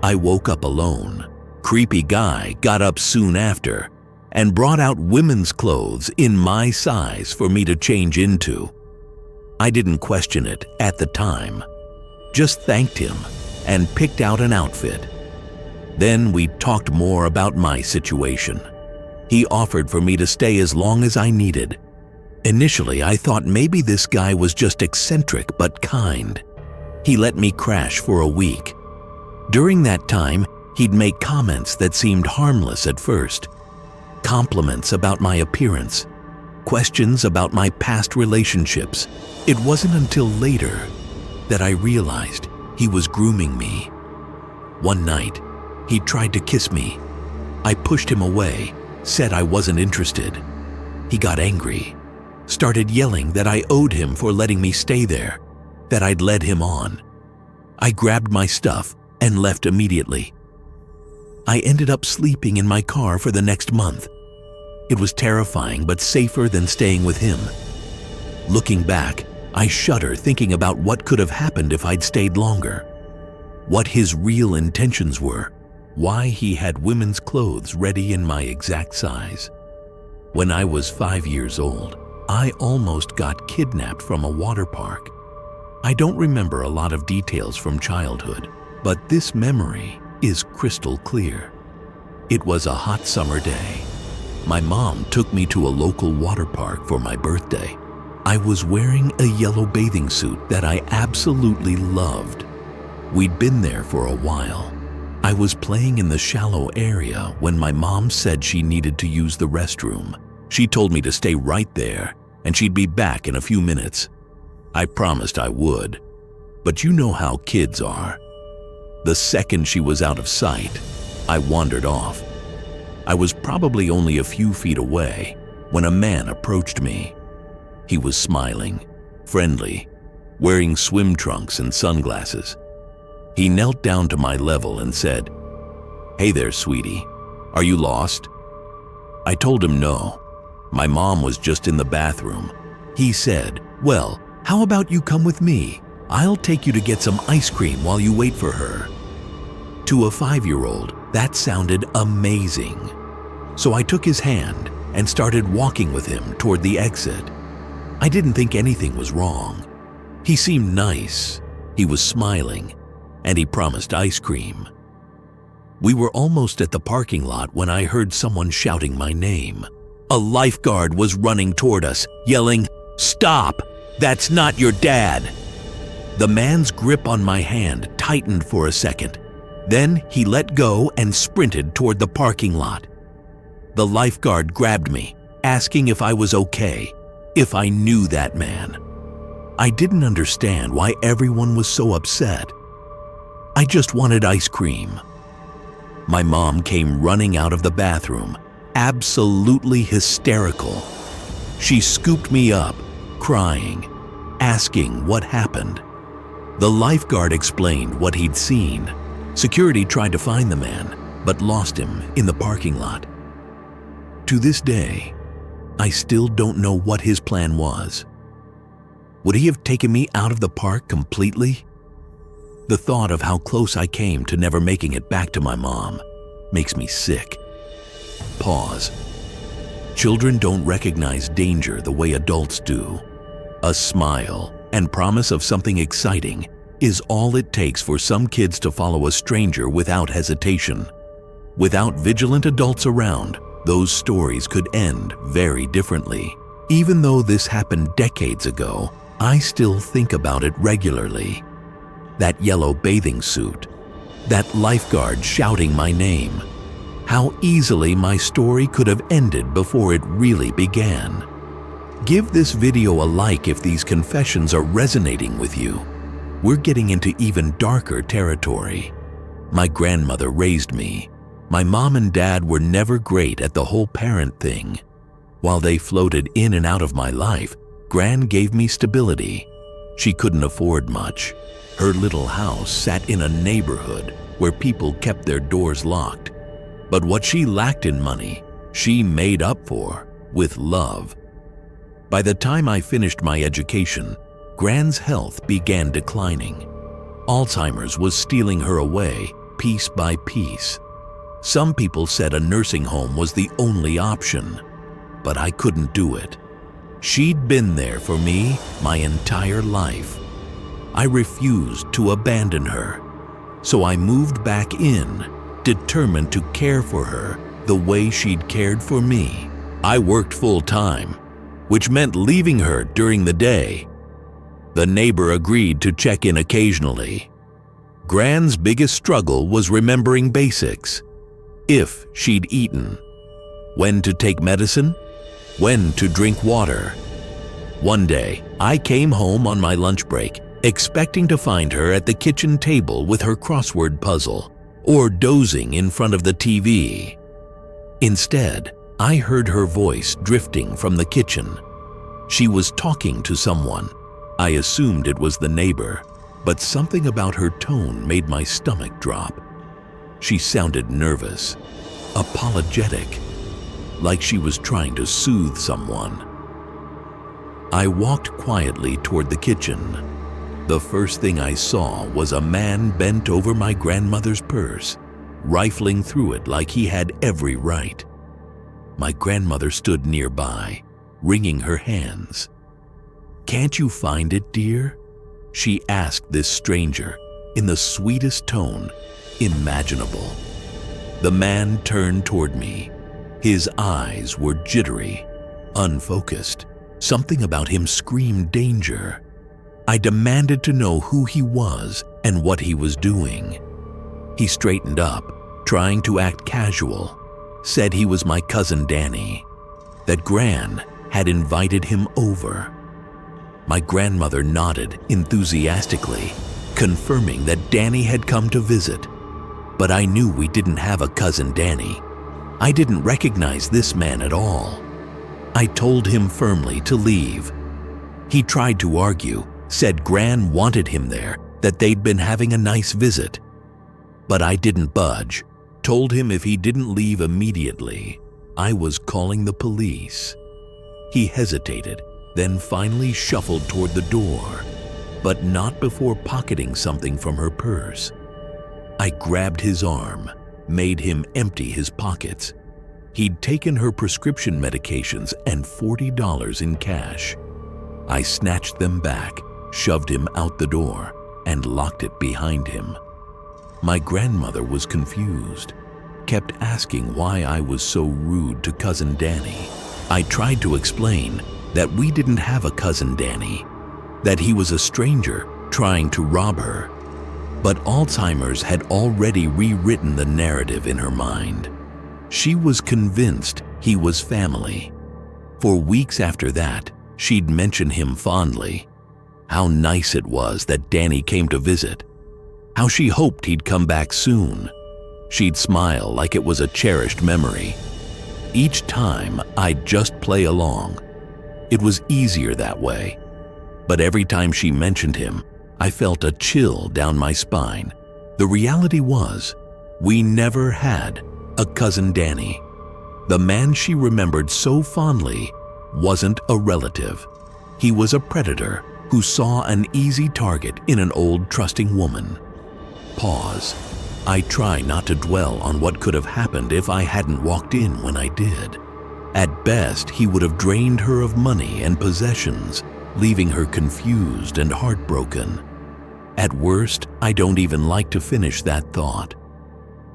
I woke up alone. Creepy Guy got up soon after and brought out women's clothes in my size for me to change into. I didn't question it at the time, just thanked him and picked out an outfit. Then we talked more about my situation. He offered for me to stay as long as I needed. Initially, I thought maybe this guy was just eccentric but kind. He let me crash for a week. During that time, he'd make comments that seemed harmless at first. Compliments about my appearance, questions about my past relationships. It wasn't until later that I realized he was grooming me. One night, he tried to kiss me. I pushed him away, said I wasn't interested. He got angry, started yelling that I owed him for letting me stay there, that I'd led him on. I grabbed my stuff and left immediately. I ended up sleeping in my car for the next month. It was terrifying but safer than staying with him. Looking back, I shudder thinking about what could have happened if I'd stayed longer. What his real intentions were, why he had women's clothes ready in my exact size. When I was 5 years old, I almost got kidnapped from a water park. I don't remember a lot of details from childhood, but this memory is crystal clear. It was a hot summer day. My mom took me to a local water park for my birthday. I was wearing a yellow bathing suit that I absolutely loved. We'd been there for a while. I was playing in the shallow area when my mom said she needed to use the restroom. She told me to stay right there and she'd be back in a few minutes. I promised I would, but you know how kids are. The second she was out of sight, I wandered off. I was probably only a few feet away when a man approached me. He was smiling, friendly, wearing swim trunks and sunglasses. He knelt down to my level and said, "Hey there, sweetie. Are you lost?" I told him no. My mom was just in the bathroom. He said, "Well, how about you come with me? I'll take you to get some ice cream while you wait for her." To a 5-year-old, that sounded amazing. So I took his hand and started walking with him toward the exit. I didn't think anything was wrong. He seemed nice, he was smiling, and he promised ice cream. We were almost at the parking lot when I heard someone shouting my name. A lifeguard was running toward us, yelling, "Stop! That's not your dad!" The man's grip on my hand tightened for a second. Then he let go and sprinted toward the parking lot. The lifeguard grabbed me, asking if I was okay, if I knew that man. I didn't understand why everyone was so upset. I just wanted ice cream. My mom came running out of the bathroom, absolutely hysterical. She scooped me up, crying, asking what happened. The lifeguard explained what he'd seen. Security tried to find the man, but lost him in the parking lot. To this day, I still don't know what his plan was. Would he have taken me out of the park completely? The thought of how close I came to never making it back to my mom makes me sick. Pause. Children don't recognize danger the way adults do. A smile and promise of something exciting is all it takes for some kids to follow a stranger without hesitation. Without vigilant adults around, those stories could end very differently. Even though this happened decades ago, I still think about it regularly. That yellow bathing suit, that lifeguard shouting my name, how easily my story could have ended before it really began. Give this video a like if these confessions are resonating with you. We're getting into even darker territory. My grandmother raised me. My mom and dad were never great at the whole parent thing. While they floated in and out of my life, Gran gave me stability. She couldn't afford much. Her little house sat in a neighborhood where people kept their doors locked. But what she lacked in money, she made up for with love. By the time I finished my education, Gran's health began declining. Alzheimer's was stealing her away piece by piece. Some people said a nursing home was the only option, but I couldn't do it. She'd been there for me my entire life. I refused to abandon her, so I moved back in, determined to care for her the way she'd cared for me. I worked full-time, which meant leaving her during the day. The neighbor agreed to check in occasionally. Gran's biggest struggle was remembering basics. If she'd eaten, when to take medicine, when to drink water. One day, I came home on my lunch break, expecting to find her at the kitchen table with her crossword puzzle or dozing in front of the TV. Instead, I heard her voice drifting from the kitchen. She was talking to someone. I assumed it was the neighbor, but something about her tone made my stomach drop. She sounded nervous, apologetic, like she was trying to soothe someone. I walked quietly toward the kitchen. The first thing I saw was a man bent over my grandmother's purse, rifling through it like he had every right. My grandmother stood nearby, wringing her hands. "Can't you find it, dear?" she asked this stranger in the sweetest tone imaginable. The man turned toward me. His eyes were jittery, unfocused. Something about him screamed danger. I demanded to know who he was and what he was doing. He straightened up, trying to act casual, said he was my cousin Danny, that Gran had invited him over. My grandmother nodded enthusiastically, confirming that Danny had come to visit. But I knew we didn't have a cousin Danny. I didn't recognize this man at all. I told him firmly to leave. He tried to argue, said Gran wanted him there, that they'd been having a nice visit. But I didn't budge, told him if he didn't leave immediately, I was calling the police. He hesitated, then finally shuffled toward the door, but not before pocketing something from her purse. I grabbed his arm, made him empty his pockets. He'd taken her prescription medications and $40 in cash. I snatched them back, shoved him out the door, and locked it behind him. My grandmother was confused, kept asking why I was so rude to cousin Danny. I tried to explain that we didn't have a cousin Danny, that he was a stranger trying to rob her. But Alzheimer's had already rewritten the narrative in her mind. She was convinced he was family. For weeks after that, she'd mention him fondly. How nice it was that Danny came to visit. How she hoped he'd come back soon. She'd smile like it was a cherished memory. Each time, I'd just play along. It was easier that way. But every time she mentioned him, I felt a chill down my spine. The reality was, we never had a cousin Danny. The man she remembered so fondly wasn't a relative. He was a predator who saw an easy target in an old trusting woman. Pause. I try not to dwell on what could have happened if I hadn't walked in when I did. At best, he would have drained her of money and possessions, leaving her confused and heartbroken. At worst, I don't even like to finish that thought.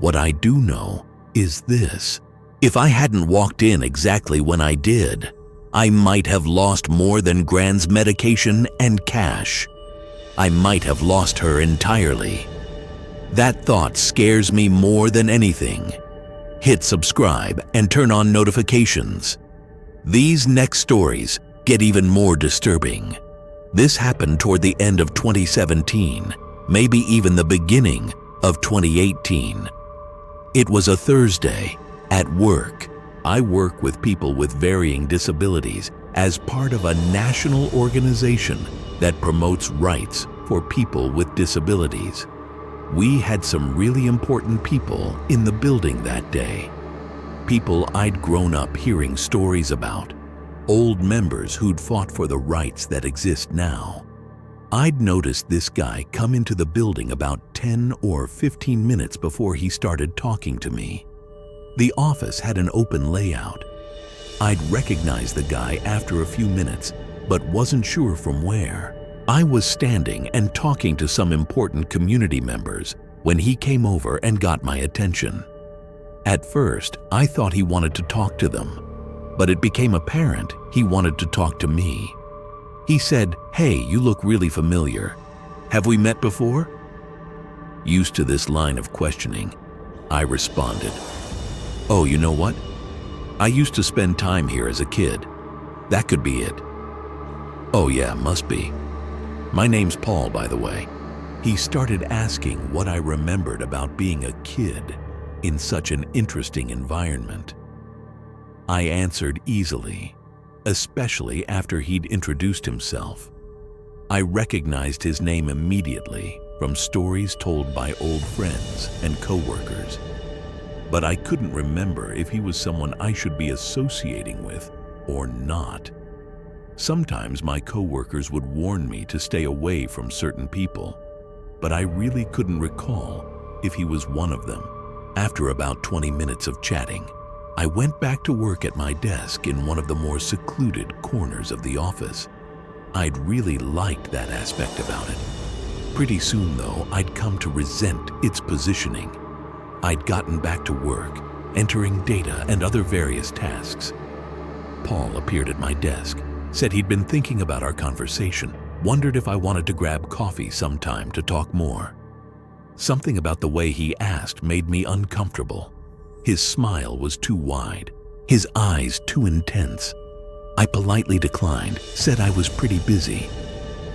What I do know is this: if I hadn't walked in exactly when I did, I might have lost more than Gran's medication and cash. I might have lost her entirely. That thought scares me more than anything. Hit subscribe and turn on notifications. These next stories get even more disturbing. This happened toward the end of 2017, maybe even the beginning of 2018. It was a Thursday at work. I work with people with varying disabilities as part of a national organization that promotes rights for people with disabilities. We had some really important people in the building that day. People I'd grown up hearing stories about. Old members who'd fought for the rights that exist now. I'd noticed this guy come into the building about 10 or 15 minutes before he started talking to me. The office had an open layout. I'd recognized the guy after a few minutes, but wasn't sure from where. I was standing and talking to some important community members when he came over and got my attention. At first, I thought he wanted to talk to them, but it became apparent he wanted to talk to me. He said, "Hey, you look really familiar. Have we met before?" Used to this line of questioning, I responded, "Oh, you know what? I used to spend time here as a kid. That could be it." "Oh yeah, must be. My name's Paul, by the way." He started asking what I remembered about being a kid in such an interesting environment. I answered easily, especially after he'd introduced himself. I recognized his name immediately from stories told by old friends and coworkers, but I couldn't remember if he was someone I should be associating with or not. Sometimes my coworkers would warn me to stay away from certain people, but I really couldn't recall if he was one of them. After about 20 minutes of chatting, I went back to work at my desk in one of the more secluded corners of the office. I'd really liked that aspect about it. Pretty soon, though, I'd come to resent its positioning. I'd gotten back to work, entering data and other various tasks. Paul appeared at my desk, said he'd been thinking about our conversation, wondered if I wanted to grab coffee sometime to talk more. Something about the way he asked made me uncomfortable. His smile was too wide, his eyes too intense. I politely declined, said I was pretty busy.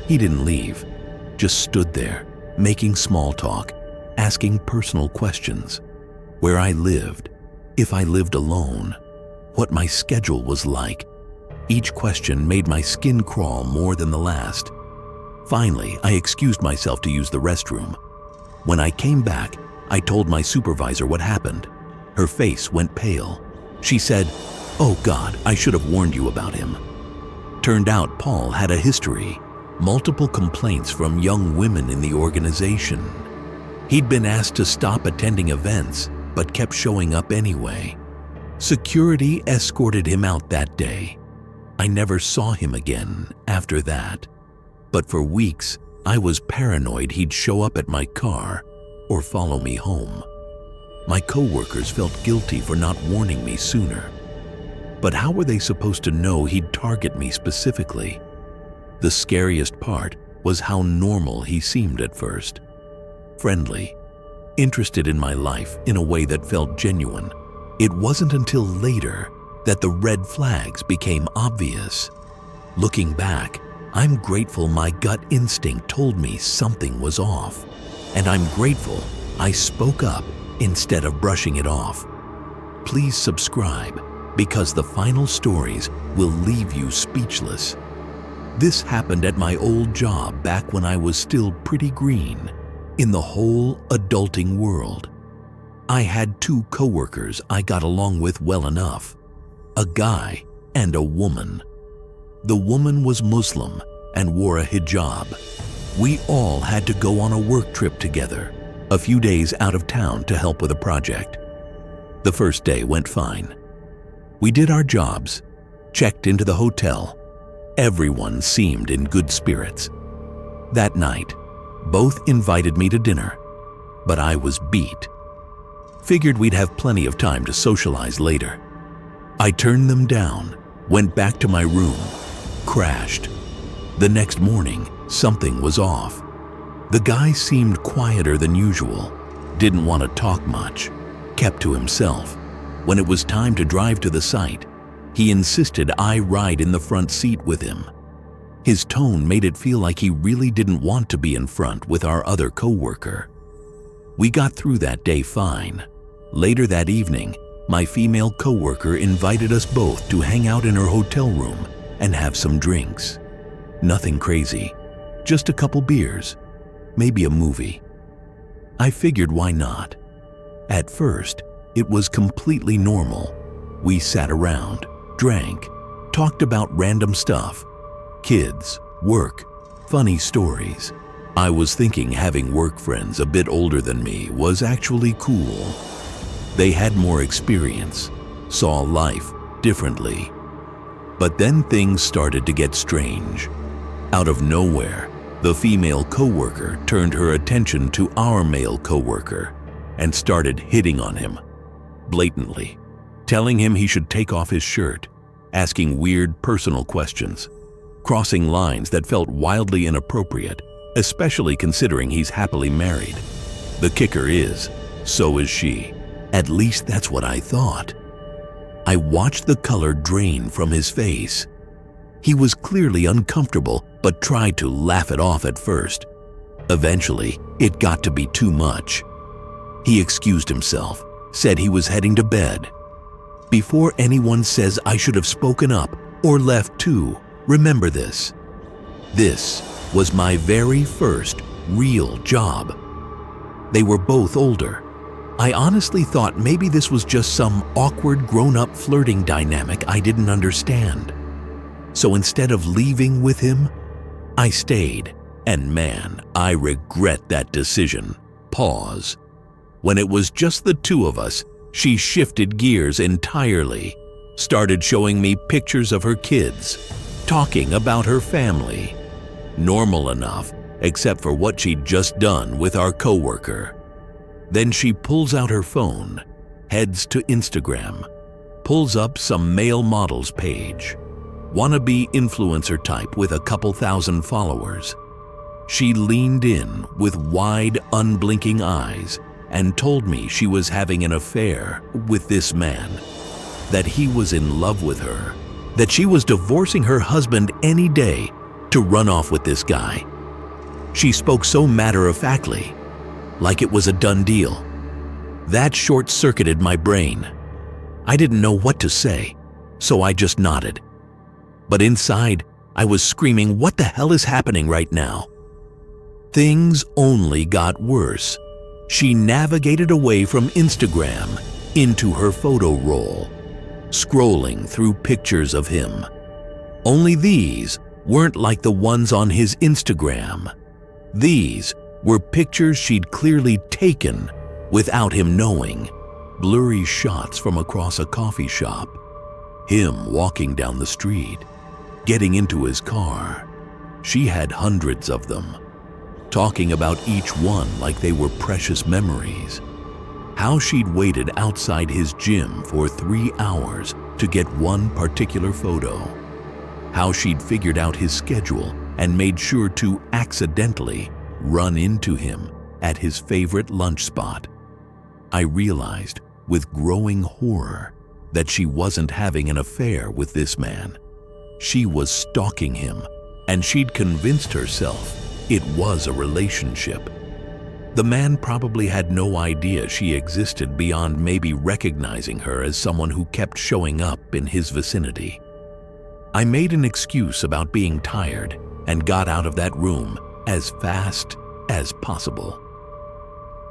He didn't leave, just stood there, making small talk, asking personal questions. Where I lived, if I lived alone, what my schedule was like. Each question made my skin crawl more than the last. Finally, I excused myself to use the restroom. When I came back, I told my supervisor what happened. Her face went pale. She said, "Oh God, I should have warned you about him." Turned out Paul had a history, multiple complaints from young women in the organization. He'd been asked to stop attending events, but kept showing up anyway. Security escorted him out that day. I never saw him again after that. But for weeks, I was paranoid he'd show up at my car or follow me home. My coworkers felt guilty for not warning me sooner. But how were they supposed to know he'd target me specifically? The scariest part was how normal he seemed at first. Friendly, interested in my life in a way that felt genuine. It wasn't until later that the red flags became obvious. Looking back, I'm grateful my gut instinct told me something was off. And I'm grateful I spoke up instead of brushing it off. Please subscribe, because the final stories will leave you speechless. This happened at my old job back when I was still pretty green in the whole adulting world. I had two coworkers I got along with well enough, a guy and a woman. The woman was Muslim and wore a hijab. We all had to go on a work trip together, a few days out of town to help with a project. The first day went fine. We did our jobs, checked into the hotel. Everyone seemed in good spirits. That night, both invited me to dinner, but I was beat. Figured we'd have plenty of time to socialize later. I turned them down, went back to my room, crashed. The next morning, something was off. The guy seemed quieter than usual, didn't want to talk much, kept to himself. When it was time to drive to the site, he insisted I ride in the front seat with him. His tone made it feel like he really didn't want to be in front with our other coworker. We got through that day fine. Later that evening, my female coworker invited us both to hang out in her hotel room and have some drinks. Nothing crazy, just a couple beers, maybe a movie. I figured why not. At first, it was completely normal. We sat around, drank, talked about random stuff, kids, work, funny stories. I was thinking having work friends a bit older than me was actually cool. They had more experience, saw life differently. But then things started to get strange. Out of nowhere, the female coworker turned her attention to our male coworker and started hitting on him, blatantly, telling him he should take off his shirt, asking weird personal questions, crossing lines that felt wildly inappropriate, especially considering he's happily married. The kicker is, so is she. At least that's what I thought. I watched the color drain from his face. He was clearly uncomfortable, but tried to laugh it off at first. Eventually, it got to be too much. He excused himself, said he was heading to bed. Before anyone says I should have spoken up or left too, remember this. This was my very first real job. They were both older. I honestly thought maybe this was just some awkward grown-up flirting dynamic I didn't understand. So instead of leaving with him, I stayed. And man, I regret that decision. Pause. When it was just the two of us, She shifted gears entirely, started showing me pictures of her kids, talking about her family. Normal enough, except for what she'd just done with our coworker. Then she pulls out her phone, heads to Instagram, pulls up some male models page, wannabe influencer type with a couple thousand followers. She leaned in with wide, unblinking eyes and told me she was having an affair with this man, that he was in love with her, that she was divorcing her husband any day to run off with this guy. She spoke so matter-of-factly, like it was a done deal. That short-circuited my brain. I didn't know what to say, so I just nodded. But inside, I was screaming, "What the hell is happening right now?" Things only got worse. She navigated away from Instagram into her photo roll, scrolling through pictures of him. Only these weren't like the ones on his Instagram. These were pictures she'd clearly taken without him knowing. Blurry shots from across a coffee shop. Him walking down the street, getting into his car. She had hundreds of them, talking about each one like they were precious memories. How she'd waited outside his gym for 3 hours to get one particular photo. How she'd figured out his schedule and made sure to accidentally run into him at his favorite lunch spot. I realized with growing horror that she wasn't having an affair with this man. She was stalking him, and she'd convinced herself it was a relationship. The man probably had no idea she existed beyond maybe recognizing her as someone who kept showing up in his vicinity. I made an excuse about being tired and got out of that room as fast as possible.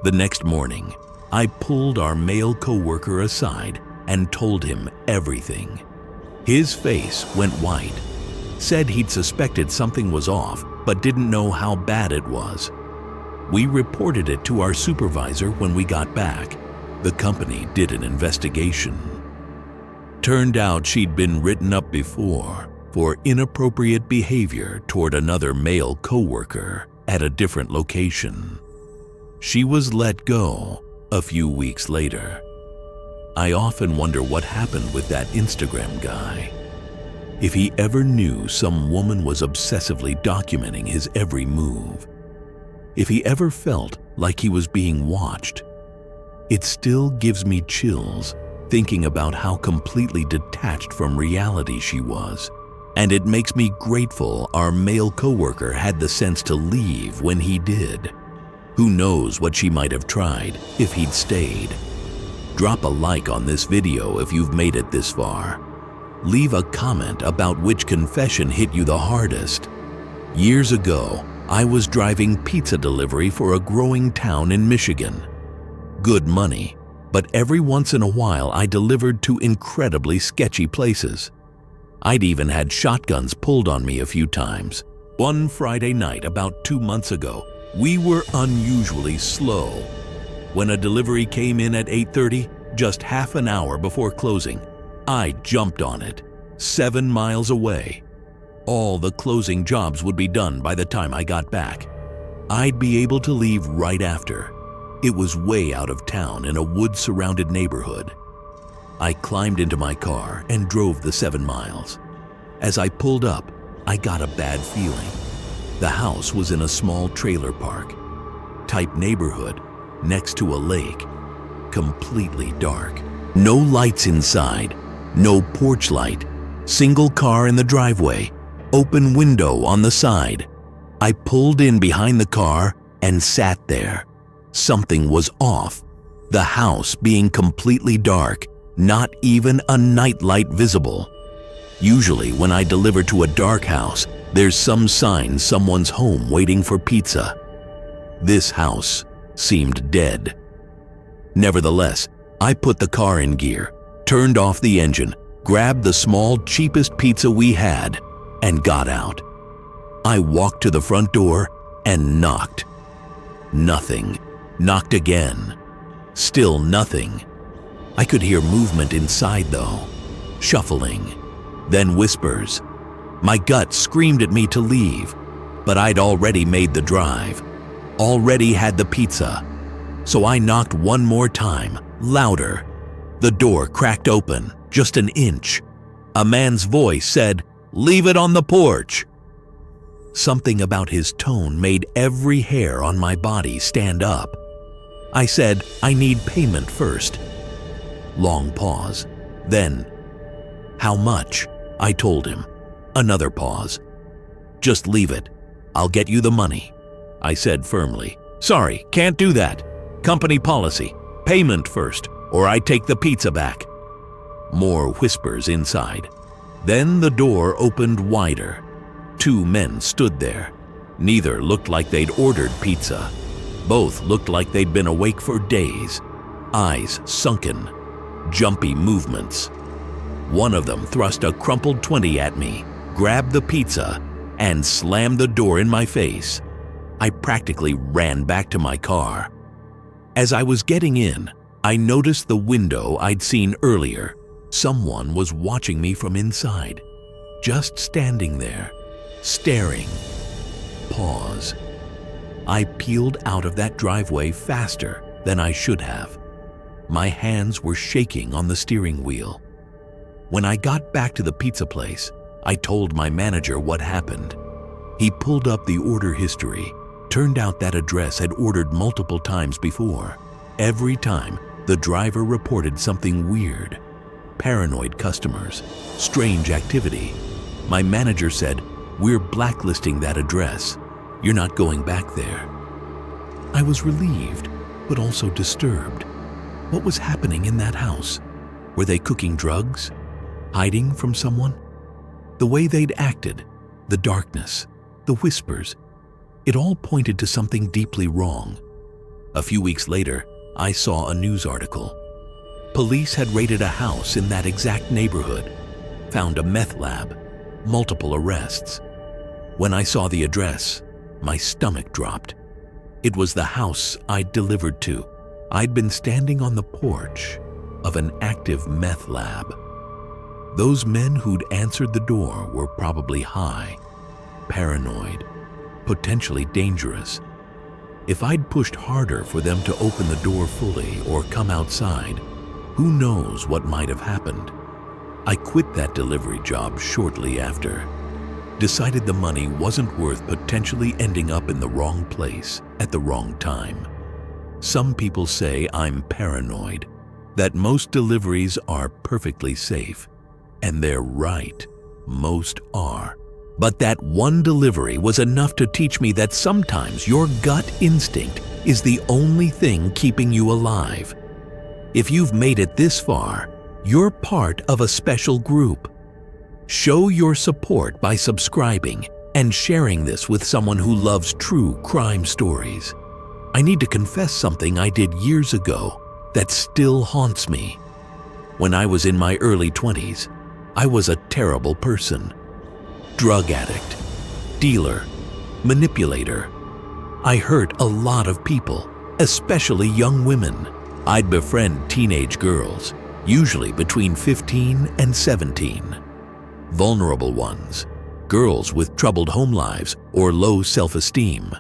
The next morning, I pulled our male coworker aside and told him everything. His face went white, said he'd suspected something was off but didn't know how bad it was. We reported it to our supervisor when we got back. The company did an investigation. Turned out she'd been written up before for inappropriate behavior toward another male coworker at a different location. She was let go a few weeks later. I often wonder what happened with that Instagram guy. If he ever knew some woman was obsessively documenting his every move. If he ever felt like he was being watched. It still gives me chills thinking about how completely detached from reality she was. And it makes me grateful our male coworker had the sense to leave when he did. Who knows what she might have tried if he'd stayed. Drop a like on this video if you've made it this far. Leave a comment about which confession hit you the hardest. Years ago, I was driving pizza delivery for a growing town in Michigan. Good money, but every once in a while I delivered to incredibly sketchy places. I'd even had shotguns pulled on me a few times. One Friday night about 2 months ago, we were unusually slow. When a delivery came in at 8:30, just half an hour before closing, I jumped on it, 7 miles away. All the closing jobs would be done by the time I got back. I'd be able to leave right after. It was way out of town in a wood-surrounded neighborhood. I climbed into my car and drove the 7 miles. As I pulled up, I got a bad feeling. The house was in a small trailer park type neighborhood next to a lake, completely dark. No lights inside, no porch light, single car in the driveway, open window on the side. I pulled in behind the car and sat there. Something was off. The house being completely dark, not even a nightlight visible. Usually when I deliver to a dark house, there's some sign someone's home waiting for pizza. This house seemed dead. Nevertheless, I put the car in gear, turned off the engine, grabbed the small, cheapest pizza we had, and got out. I walked to the front door and knocked. Nothing. Knocked again. Still nothing. I could hear movement inside though, shuffling, then whispers. My gut screamed at me to leave, but I'd already made the drive, already had the pizza. So I knocked one more time, louder. The door cracked open, just an inch. A man's voice said, "Leave it on the porch." Something about his tone made every hair on my body stand up. I said, "I need payment first." Long pause. Then, "How much?" I told him. Another pause. "Just leave it. I'll get you the money," I said firmly. "Sorry, can't do that. Company policy. Payment first, or I take the pizza back." More whispers inside. Then the door opened wider. 2 men stood there. Neither looked like they'd ordered pizza. Both looked like they'd been awake for days. Eyes sunken. Jumpy movements. One of them thrust a crumpled 20 at me, grabbed the pizza, and slammed the door in my face. I practically ran back to my car. As I was getting in, I noticed the window I'd seen earlier. Someone was watching me from inside, just standing there, staring. Pause. I peeled out of that driveway faster than I should have. My hands were shaking on the steering wheel. When I got back to the pizza place, I told my manager what happened. He pulled up the order history. Turned out that address had ordered multiple times before. Every time, the driver reported something weird. Paranoid customers, strange activity. My manager said, "We're blacklisting that address. You're not going back there." I was relieved, but also disturbed. What was happening in that house? Were they cooking drugs? Hiding from someone? The way they'd acted, the darkness, the whispers, it all pointed to something deeply wrong. A few weeks later, I saw a news article. Police had raided a house in that exact neighborhood, found a meth lab, multiple arrests. When I saw the address, my stomach dropped. It was the house I'd delivered to. I'd been standing on the porch of an active meth lab. Those men who'd answered the door were probably high, paranoid, potentially dangerous. If I'd pushed harder for them to open the door fully or come outside, who knows what might have happened. I quit that delivery job shortly after. Decided the money wasn't worth potentially ending up in the wrong place at the wrong time. Some people say I'm paranoid, that most deliveries are perfectly safe. And they're right, most are. But that one delivery was enough to teach me that sometimes your gut instinct is the only thing keeping you alive. If you've made it this far, you're part of a special group. Show your support by subscribing and sharing this with someone who loves true crime stories. I need to confess something I did years ago that still haunts me. When I was in my early 20s, I was a terrible person. Drug addict, dealer, manipulator. I hurt a lot of people, especially young women. I'd befriend teenage girls, usually between 15 and 17. Vulnerable ones, girls with troubled home lives or low self-esteem.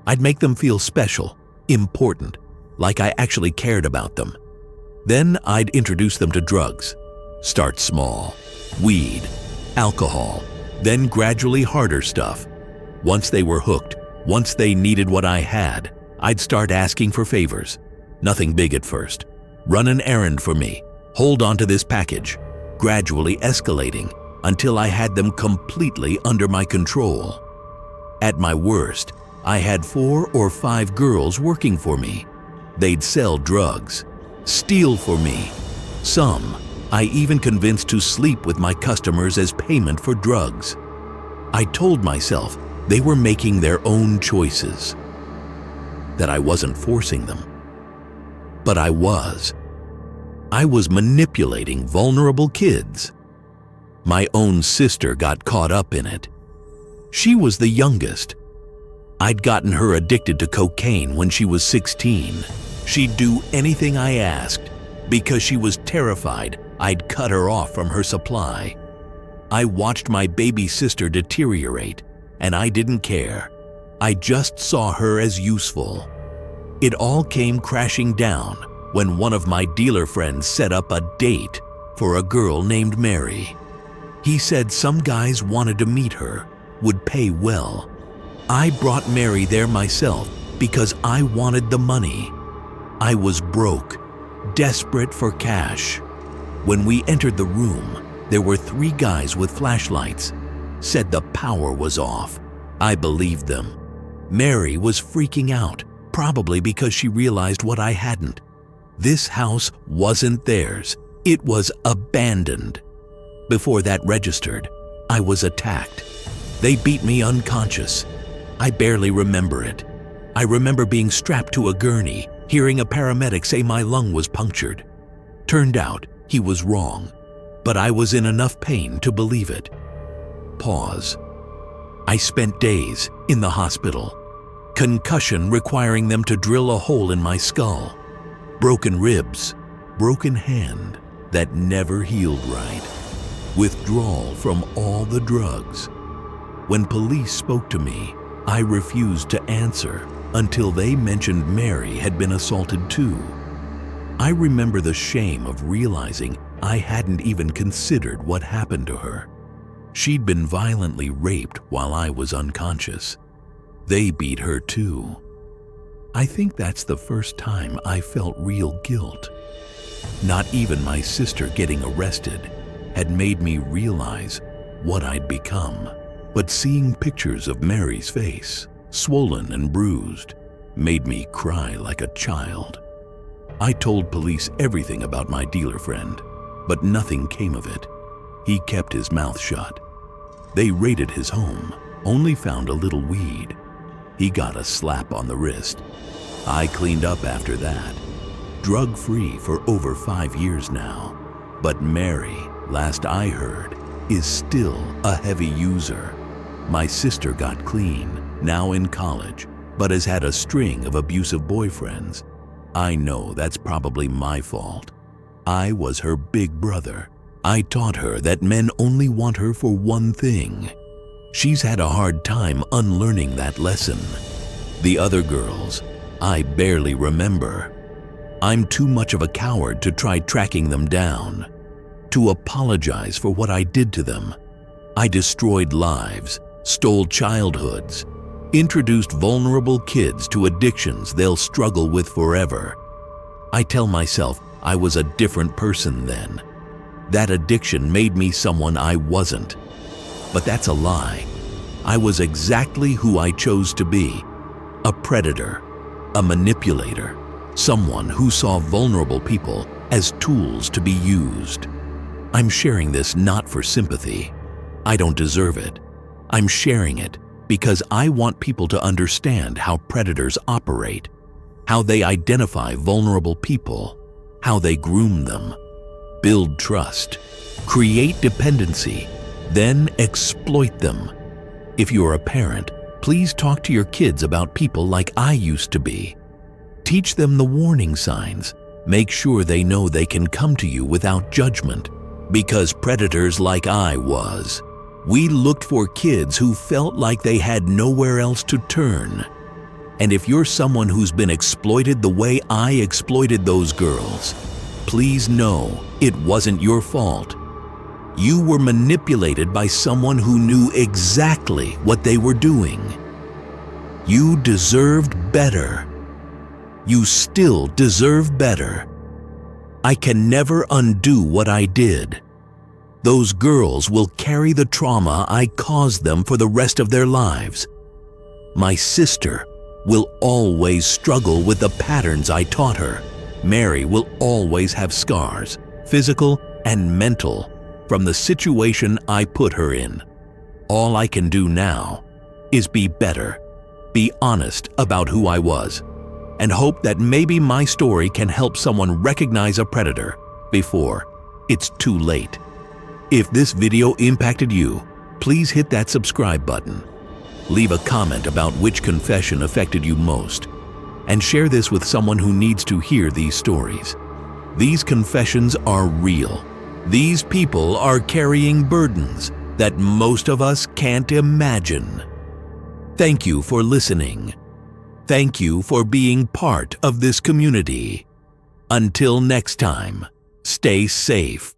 I'd make them feel special, important, like I actually cared about them. Then I'd introduce them to drugs. Start small, weed, alcohol, then gradually harder stuff. Once they were hooked, once they needed what I had, I'd start asking for favors. Nothing big at first. Run an errand for me, hold on to this package, gradually escalating until I had them completely under my control. At my worst, I had 4 or 5 girls working for me. They'd sell drugs, steal for me. Some I even convinced to sleep with my customers as payment for drugs. I told myself they were making their own choices, that I wasn't forcing them. But I was. I was manipulating vulnerable kids. My own sister got caught up in it. She was the youngest. I'd gotten her addicted to cocaine when she was 16. She'd do anything I asked. because she was terrified I'd cut her off from her supply. I watched my baby sister deteriorate, and I didn't care. I just saw her as useful. It all came crashing down when one of my dealer friends set up a date for a girl named Mary. He said some guys wanted to meet her, would pay well. I brought Mary there myself because I wanted the money. I was broke, desperate for cash. When we entered the room, there were 3 guys with flashlights. Said the power was off. I believed them. Mary was freaking out, probably because she realized what I hadn't. This house wasn't theirs. It was abandoned. Before that registered, I was attacked. They beat me unconscious. I barely remember it. I remember being strapped to a gurney, hearing a paramedic say my lung was punctured. Turned out he was wrong, but I was in enough pain to believe it. Pause. I spent days in the hospital. Concussion requiring them to drill a hole in my skull. Broken ribs, broken hand that never healed right. Withdrawal from all the drugs. When police spoke to me, I refused to answer until they mentioned Mary had been assaulted too. I remember the shame of realizing I hadn't even considered what happened to her. She'd been violently raped while I was unconscious. They beat her too. I think that's the first time I felt real guilt. Not even my sister getting arrested had made me realize what I'd become. But seeing pictures of Mary's face, swollen and bruised, made me cry like a child. I told police everything about my dealer friend, but nothing came of it. He kept his mouth shut. They raided his home, only found a little weed. He got a slap on the wrist. I cleaned up after that. Drug-free for over 5 years now. But Mary, last I heard, is still a heavy user. My sister got clean, now in college, but has had a string of abusive boyfriends. I know that's probably my fault. I was her big brother. I taught her that men only want her for one thing. She's had a hard time unlearning that lesson. The other girls, I barely remember. I'm too much of a coward to try tracking them down, to apologize for what I did to them. I destroyed lives, stole childhoods, introduced vulnerable kids to addictions they'll struggle with forever. I tell myself I was a different person then. That addiction made me someone I wasn't. But that's a lie. I was exactly who I chose to be. A predator, a manipulator, someone who saw vulnerable people as tools to be used. I'm sharing this not for sympathy. I don't deserve it. I'm sharing it because I want people to understand how predators operate, how they identify vulnerable people, how they groom them, build trust, create dependency, then exploit them. If you're a parent, please talk to your kids about people like I used to be. Teach them the warning signs. Make sure they know they can come to you without judgment, because predators like I was. We looked for kids who felt like they had nowhere else to turn. And if you're someone who's been exploited the way I exploited those girls, please know it wasn't your fault. You were manipulated by someone who knew exactly what they were doing. You deserved better. You still deserve better. I can never undo what I did. Those girls will carry the trauma I caused them for the rest of their lives. My sister will always struggle with the patterns I taught her. Mary will always have scars, physical and mental, from the situation I put her in. All I can do now is be better, be honest about who I was, and hope that maybe my story can help someone recognize a predator before it's too late. If this video impacted you, please hit that subscribe button. Leave a comment about which confession affected you most, and share this with someone who needs to hear these stories. These confessions are real. These people are carrying burdens that most of us can't imagine. Thank you for listening. Thank you for being part of this community. Until next time, stay safe.